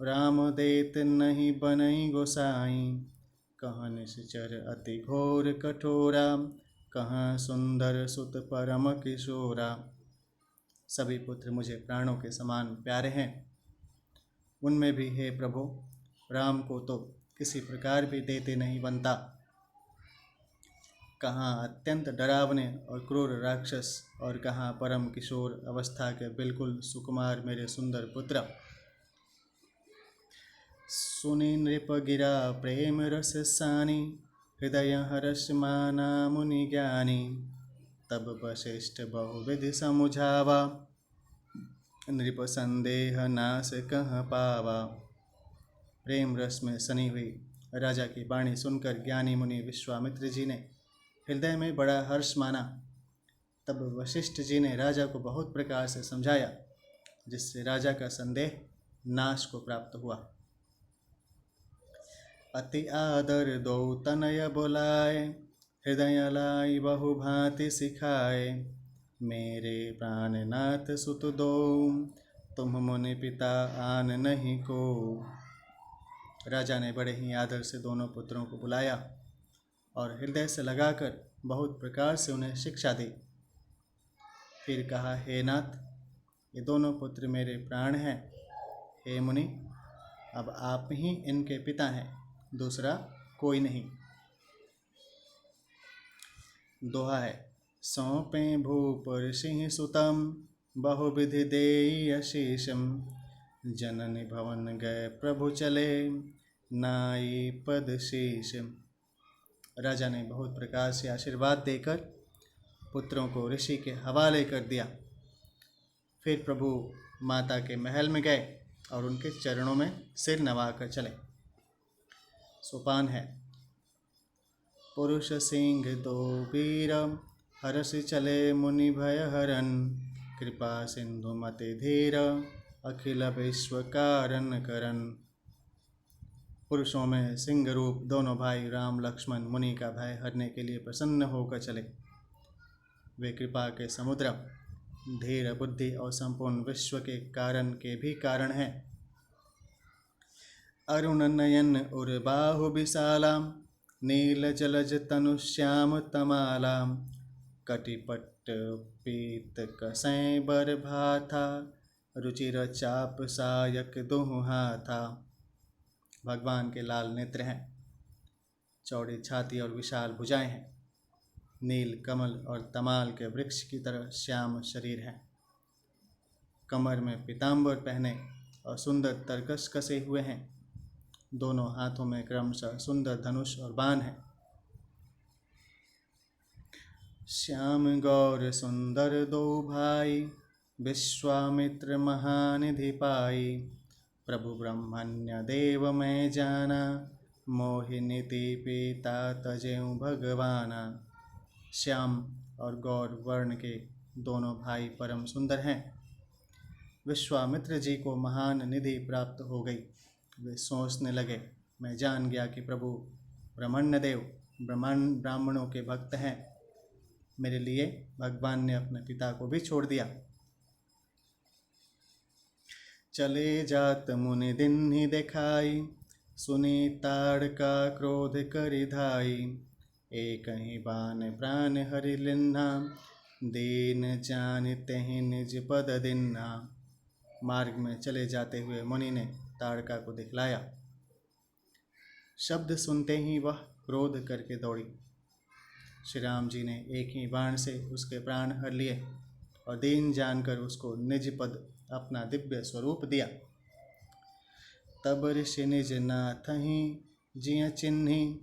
राम देत नहीं बनई गोसाई। कहाँ निश्चर अति घोर कठोरा, कहाँ सुंदर सुत परम किशोरा। सभी पुत्र मुझे प्राणों के समान प्यारे हैं, उनमें भी हे प्रभु, राम को तो किसी प्रकार भी देते नहीं बनता। कहाँ अत्यंत डरावने और क्रूर राक्षस और कहाँ परम किशोर अवस्था के बिल्कुल सुकुमार मेरे सुंदर पुत्र। सुनि नृप गिरा प्रेम रस सानी, हृदय हर्ष माना मुनि ज्ञानी। तब वशिष्ठ बहुविधि समुझावा, नृप संदेह नाश कह पावा। प्रेम रस में सनी हुई राजा की वाणी सुनकर ज्ञानी मुनि विश्वामित्र जी ने हृदय में बड़ा हर्ष माना। तब वशिष्ठ जी ने राजा को बहुत प्रकार से समझाया, जिससे राजा का संदेह नाश को प्राप्त हुआ। अति आदर दो तनय बोलाए, हृदय लाई बहु भांति सिखाए। मेरे प्राणनाथ सुत दो, तुम मुनि पिता आन नहीं को। राजा ने बड़े ही आदर से दोनों पुत्रों को बुलाया और हृदय से लगाकर बहुत प्रकार से उन्हें शिक्षा दी। फिर कहा, हे नाथ, ये दोनों पुत्र मेरे प्राण हैं। हे मुनि, अब आप ही इनके पिता हैं, दूसरा कोई नहीं। दोहा है, सौंपे भूपर सिंह सुतम, बहुविधि देई अशेषम। जननी भवन गए प्रभु चले, नाई पद शेष। राजा ने बहुत प्रकार से आशीर्वाद देकर पुत्रों को ऋषि के हवाले कर दिया। फिर प्रभु माता के महल में गए और उनके चरणों में सिर नवाकर चले। सोपान है, पुरुष सिंह दो वीर, हरषि चले मुनि भय हरन। कृपा सिंधु मति धीर, अखिल विश्व कारण करन। पुरुषों में सिंह रूप दोनों भाई राम लक्ष्मण मुनि का भय हरने के लिए प्रसन्न होकर चले। वे कृपा के समुद्र, धीर बुद्धि और संपूर्ण विश्व के कारण के भी कारण हैं। अरुण नयन उर बाहु विशालाम, नील जलज तनु श्याम तमालाम। कटिपट पीत कसै बर भाथा, रुचिर चाप सायक दुहु हाथा। भगवान के लाल नेत्र हैं, चौड़ी छाती और विशाल भुजाएं हैं। नील कमल और तमाल के वृक्ष की तरह श्याम शरीर है। कमर में पीताम्बर पहने और सुंदर तरकस कसे हुए हैं। दोनों हाथों में क्रमशः सुंदर धनुष और बाण है। श्याम गौर सुंदर दो भाई, विश्वामित्र महानिधि पाई। प्रभु ब्रह्मण्य देव मैं जाना, मोहिनीति पिता तजेऊ भगवाना। श्याम और गौर वर्ण के दोनों भाई परम सुंदर हैं। विश्वामित्र जी को महान निधि प्राप्त हो गई। वे सोचने लगे, मैं जान गया कि प्रभु ब्रह्मण्य देव ब्राह्मणों के भक्त हैं। मेरे लिए भगवान ने अपने पिता को भी छोड़ दिया। चले जात मुनि दिन ही दिखाई, सुनी ताड़का क्रोध करि धाई। एक ही बान प्राण हरि लिन्हा, दीन जानते ही निज पद दिन्हा। मार्ग में चले जाते हुए मुनि ने ताड़का को दिखलाया। शब्द सुनते ही वह क्रोध करके दौड़ी। श्री राम जी ने एक ही बाण से उसके प्राण हर लिए और दीन जानकर उसको निज पद अपना दिव्य स्वरूप दिया। तब ऋषि निज नाथ ही जिय चिन्हि,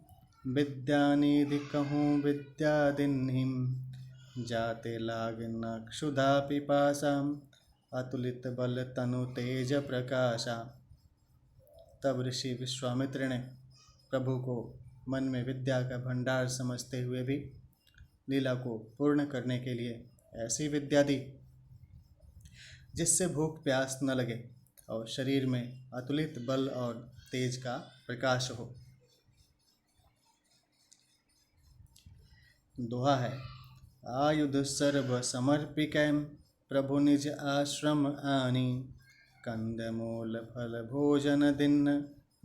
विद्यानिधि कहूँ विद्या दिन्हि। जाते लाग न क्षुधा पिपासा, अतुलित बल तनु तेज प्रकाशा। तब ऋषि विश्वामित्र ने प्रभु को मन में विद्या का भंडार समझते हुए भी लीला को पूर्ण करने के लिए ऐसी विद्या दी जिससे भूख प्यास न लगे और शरीर में अतुलित बल और तेज का प्रकाश हो। दोहा है, आयुध सर्व समर्पिकै, प्रभु निज आश्रम आनी। कंद मूल फल भोजन दिन,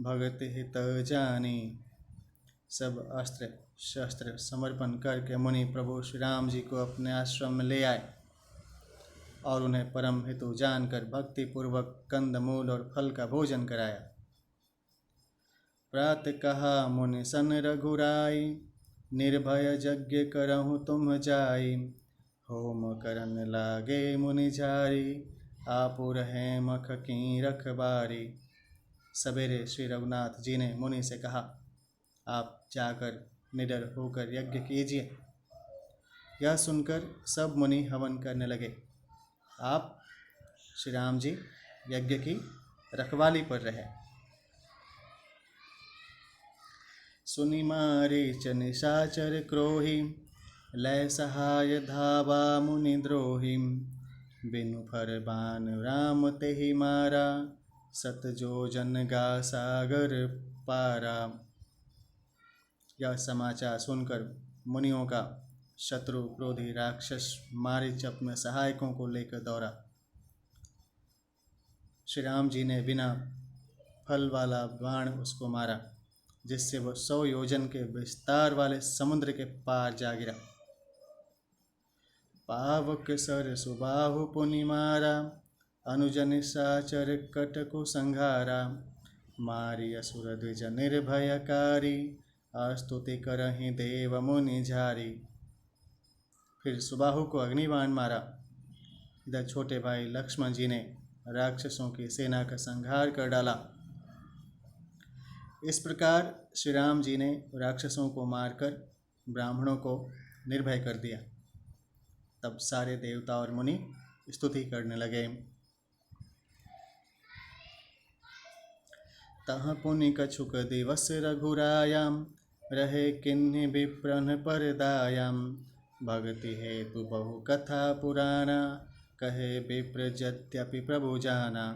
भगति हित जानी। सब अस्त्र शस्त्र समर्पण करके मुनि प्रभु श्री राम जी को अपने आश्रम में ले आए और उन्हें परम हेतु जानकर भक्ति पूर्वक कंद मूल और फल का भोजन कराया। प्रात कहा मुनि सन रघुराई, निर्भय यज्ञ करहु तुम जाई। होम करन लागे मुनि झारी, आपु रहे मख की रखबारी। सवेरे श्री रघुनाथ जी ने मुनि से कहा, आप जाकर निडर होकर यज्ञ कीजिए। यह सुनकर सब मुनि हवन करने लगे। आप श्री राम जी यज्ञ की रखवाली पर रहे। सुनि मारीच निशाचर क्रोही, लय सहाय धावा मुनि द्रोही। बिनु फर बान राम तेहि मारा, सत जो जन गा सागर पारा। यह समाचार सुनकर मुनियों का शत्रु क्रोधी राक्षस मारीच अपने सहायकों को लेकर दौड़ा। श्री राम जी ने बिना फल वाला बाण उसको मारा, जिससे वह 100 योजन के विस्तार वाले समुद्र के पार जा गिरा। पावक सर सुबाहु पुनि मारा, अनुजन साचर कटकु संघारा। मारी असुर द्विज निर्भयकारी, स्तुति करहि देव मुनि झारी। फिर सुबाहु को अग्निबाण मारा। इधर छोटे भाई लक्ष्मण जी ने राक्षसों की सेना का संहार कर डाला। इस प्रकार श्री राम जी ने राक्षसों को मारकर ब्राह्मणों को निर्भय कर दिया। तब सारे देवता और मुनि स्तुति करने लगे। तह पुनि कछुक दिवस रघुरायाम, रहे किन्हि विप्रन परदायाम। भगति हेतु बहु कथा पुराना, कहे विप्र यद्यपि प्रभु जाना।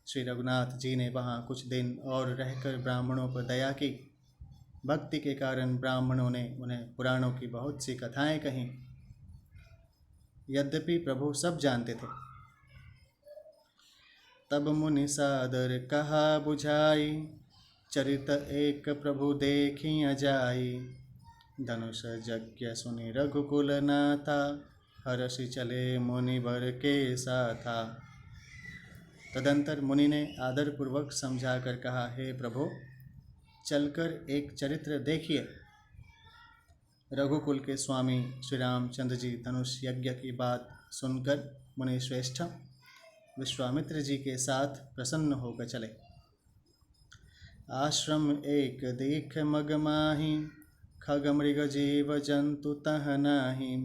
श्री रघुनाथ जी ने वहाँ कुछ दिन और रहकर ब्राह्मणों पर दया की। भक्ति के कारण ब्राह्मणों ने उन्हें पुराणों की बहुत सी कथाएं कहीं। यद्यपि प्रभु सब जानते थे। तब मुनि सादर कहा बुझाई, चरित एक प्रभु देखी अजाई। धनुष यज्ञ सुनि रघुकुल नाथा, हर्षि चले मुनि वर के साथा। तदंतर मुनि ने आदर पूर्वक समझा कर कहा, हे प्रभु, चलकर एक चरित्र देखिए। रघुकुल के स्वामी श्री रामचंद्र जी धनुष यज्ञ की बात सुनकर मुनि श्रेष्ठ विश्वामित्र जी के साथ प्रसन्न होकर चले। आश्रम एक देख मग माही, खग मृग जीव जंतु तह नाही।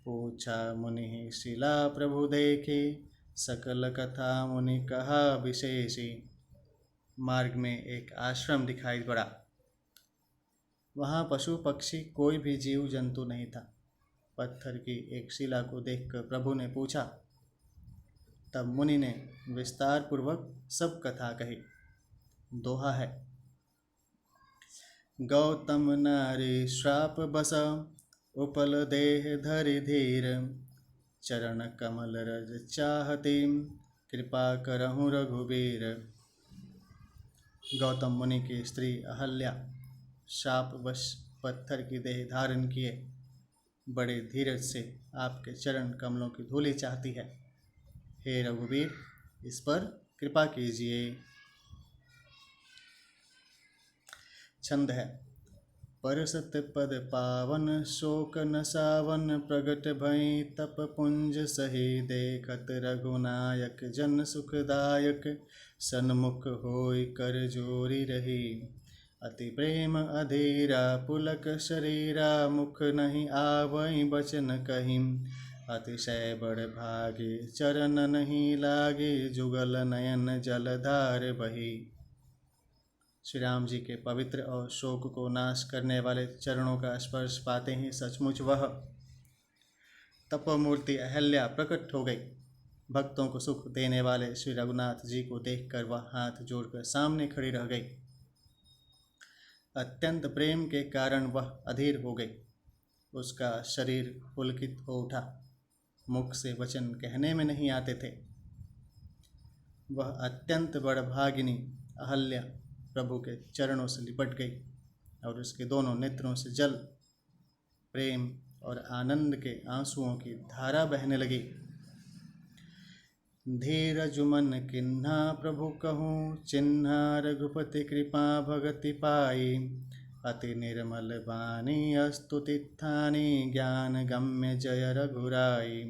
पूछा मुनि शिला प्रभु देखे, सकल कथा मुनि कहा विशेषी। मार्ग में एक आश्रम दिखाई पड़ा। वहाँ पशु पक्षी कोई भी जीव जंतु नहीं था। पत्थर की एक शिला को देखकर प्रभु ने पूछा। तब मुनि ने विस्तार पूर्वक सब कथा कही। दोहा है, गौतम नारी श्राप बस, उपल देह धरि धीर। चरण कमल रज चाहती, कृपा करहु रघुबीर। गौतम मुनि की स्त्री अहल्या शापवश पत्थर की देह धारण किए बड़े धीरज से आपके चरण कमलों की धूलि चाहती है। हे रघुवीर, इस पर कृपा कीजिए। छंद है, परसत पद पावन शोक नसावन। प्रगट भई तप पुंज सही, देखत रघुनायक जन सुखदायक। सन्मुख होई कर जोरी रही, अति प्रेम अधीरा पुलक शरीरा। मुख नहीं आवई बचन कहीं, अतिशय बड़ भागे चरण नहीं लागे। जुगल नयन जलधार बही। श्री राम जी के पवित्र और शोक को नाश करने वाले चरणों का स्पर्श पाते ही सचमुच वह तपोमूर्ति अहल्या प्रकट हो गई। भक्तों को सुख देने वाले श्री रघुनाथ जी को देखकर वह हाथ जोड़कर सामने खड़ी रह गई। अत्यंत प्रेम के कारण वह अधीर हो गई। उसका शरीर पुलकित हो उठा। मुख से वचन कहने में नहीं आते थे। वह अत्यंत बड़भागिनी अहल्या प्रभु के चरणों से लिपट गई और उसके दोनों नेत्रों से जल, प्रेम और आनंद के आंसुओं की धारा बहने लगी। धीरज मन किन्हा प्रभु कहूँ, चिन्हा रघुपति कृपा भगति पाई। अति निर्मल बानी स्तुति थानी, ज्ञान गम्य जय रघुराई।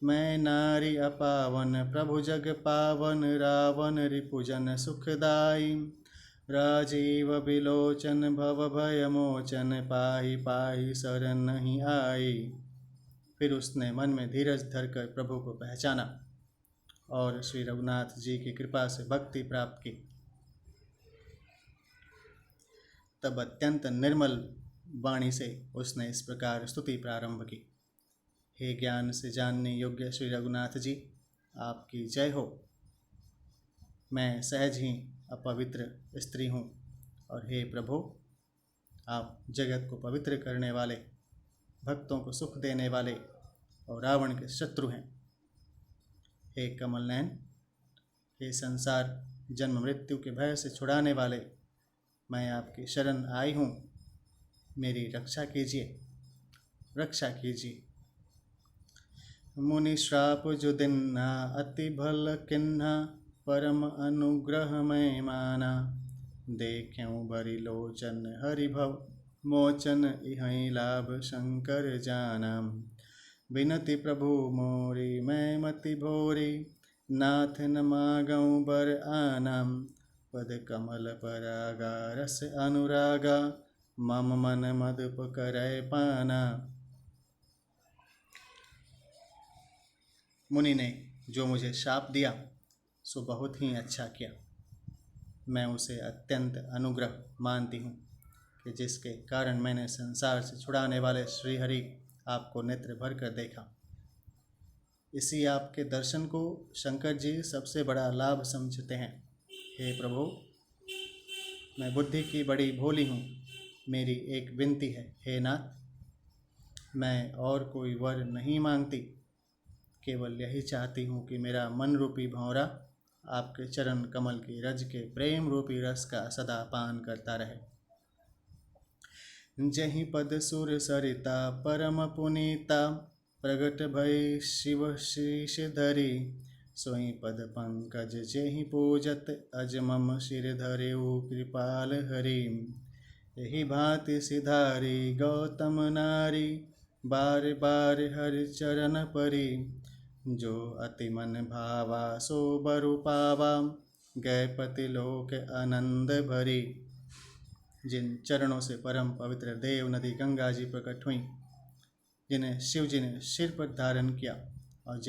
मैं नारी अपावन प्रभु जग पावन, रावण रिपुजन सुखदाई। राजीव बिलोचन भव भय मोचन, पाहि पाहि शरण नहीं आई। फिर उसने मन में धीरज धरकर प्रभु को पहचाना और श्री रघुनाथ जी की कृपा से भक्ति प्राप्त की। तब अत्यंत निर्मल वाणी से उसने इस प्रकार स्तुति प्रारंभ की। हे ज्ञान से जानने योग्य श्री रघुनाथ जी, आपकी जय हो। मैं सहज ही अपवित्र स्त्री हूँ, और हे प्रभु, आप जगत को पवित्र करने वाले, भक्तों को सुख देने वाले और रावण के शत्रु हैं। हे कमल नयन, हे संसार जन्म मृत्यु के भय से छुड़ाने वाले, मैं आपकी शरण आई हूँ, मेरी रक्षा कीजिए, रक्षा कीजिए। मुनि श्राप जो दिन्ना अति भल किन्हा, परम अनुग्रह मैं माना। देख्यूं बरी लोचन हरिभव मोचन, इहै लाभ शंकर जाना। विनति प्रभु मोरी मैं मति भोरी, नाथ न मागऊं बर आनाम। पद कमल परागा रस अनुरागा, मम मन मदुप करय पाना। मुनि ने जो मुझे शाप दिया सो बहुत ही अच्छा किया। मैं उसे अत्यंत अनुग्रह मानती हूँ कि जिसके कारण मैंने संसार से छुड़ाने वाले श्री हरि आपको नेत्र भर कर देखा। इसी आपके दर्शन को शंकर जी सबसे बड़ा लाभ समझते हैं। हे प्रभु, मैं बुद्धि की बड़ी भोली हूँ, मेरी एक विनती है। हे नाथ, मैं और कोई वर नहीं मांगती, केवल यही चाहती हूँ कि मेरा मन रूपी भंवरा आपके चरण कमल की रज के प्रेम रूपी रस का सदा पान करता रहे। जहि पद सुर सरिता परम पुनीता, प्रगट भय शिव शीश धरी। सोई पद पंकज जेहि पूजत, अज मम शिर धरेउ कृपाल हरि। यही भांति सिधारी गौतम नारी, बार बार हरि चरण परी। जो अति मन भावा सो बरु पावा, गए पति लोक आनंद भरी। जिन चरणों से परम पवित्र देव नदी गंगा जी प्रकट हुई, जिन्हें शिव जी ने सिर पर धारण किया, और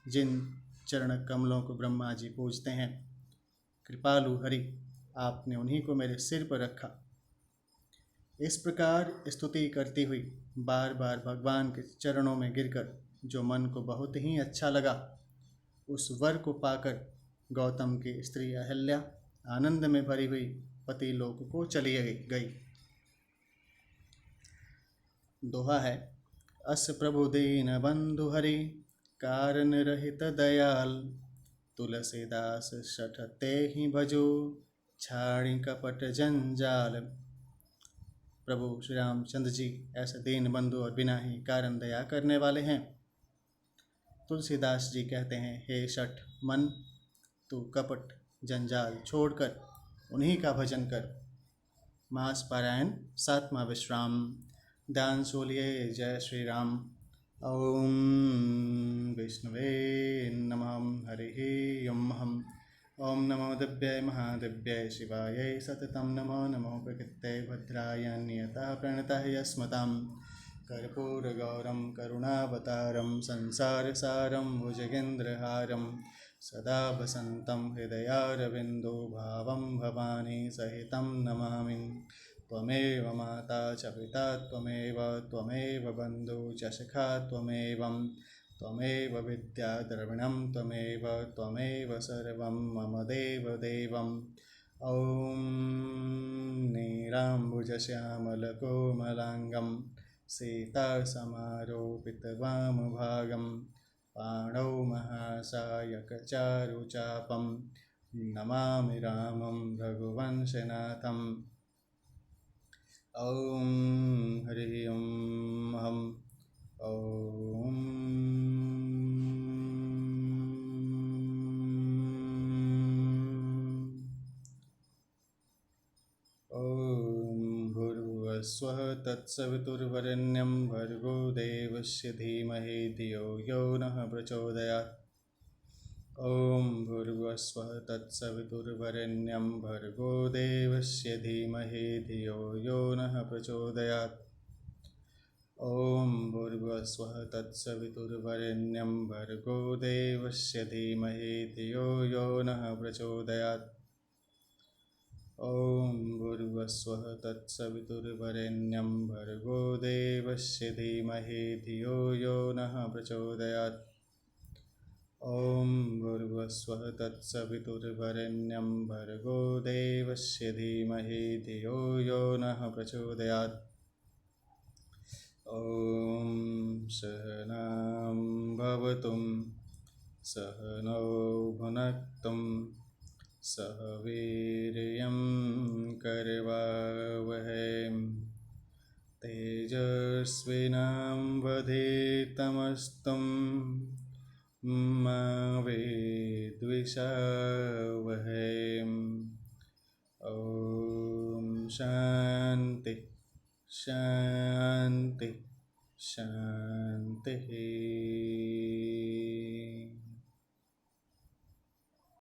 जिन चरण कमलों को ब्रह्मा जी पूजते हैं, कृपालु हरि, आपने उन्हीं को मेरे सिर पर रखा। इस प्रकार स्तुति करती हुई बार बार भगवान के चरणों में गिरकर जो मन को बहुत ही अच्छा लगा, उस वर को पाकर गौतम की स्त्री अहल्या आनंद में भरी हुई पति लोक को चली गई। दोहा है, अस प्रभु दीन बंधु हरि, कारण रहित दयाल। तुलसीदास शठ ते ही भजो, छाड़ी कपट जंजाल। प्रभु श्री रामचंद्र जी ऐसे दीन बंधु और बिना ही कारण दया करने वाले हैं। तुलसीदास जी कहते हैं, हे शठ मन, तू कपट जंजाल छोड़कर उन्हीं का भजन कर। मास पारायण 7वां विश्राम। ध्यान सोलिए जय श्री राम। ओम विष्णुवे नमः। हरिः ओम नमो दिव्याय महादिव्याय शिवाय सततं नमो नमो प्रकृते भद्राय नियतः प्रणतः यस्मतां। कर्पूरगौरं करुणावतारं संसारसारं भुजगेन्द्रहारं, सदा वसन्तं हृदयारविन्दो भावं भवानी सहितं नमामि। त्वमेव माता च पिता त्वमेव बन्धु च सखा त्वमेव विद्या द्रविणं त्वमेव सर्वं मम देवदेवम्। ॐ नीलाम्बुजश्यामलकोमलाङ्गं सीतासमारोपितवामभागं, पाणौ महासायकचारुचापं नमामि रामं रघुवंशनाथम्। ॐ हरिः ॐ। भूर्भुवस्वः तत्सवितुर्वरेण्यं भर्गो देवस्य धीमहि धियो यो नः प्रचोदयात्। ॐ भूर्भुवस्वः तत्सवितुर्वरेण्यं भर्गो देवस्य धीमहि धियो यो नः प्रचोदयात्। ॐ भूर्भुवस्वः तत्सवितुर्वरेण्यं भर्गो देवस्य धीमहि धियो यो नः प्रचोदयात्। ॐ भूर्भुवस्वः तत्सवितुर्वरेण्यं भर्गो देवस्य धीमहि धियो यो नः प्रचोदयात्। ॐ भूर्भुवस्वः तत्सवितुर्वरेण्यं भर्गो देवस्य धीमहि धियो यो नः प्रचोदयात्। ॐ सहनां भवतु सहनौ भुनक्तु सह वीर्यं करवावहै तेजस्विनावधीतमस्तु मा विद्विषावहै। ॐ शान्ति शान्ति शान्तिः।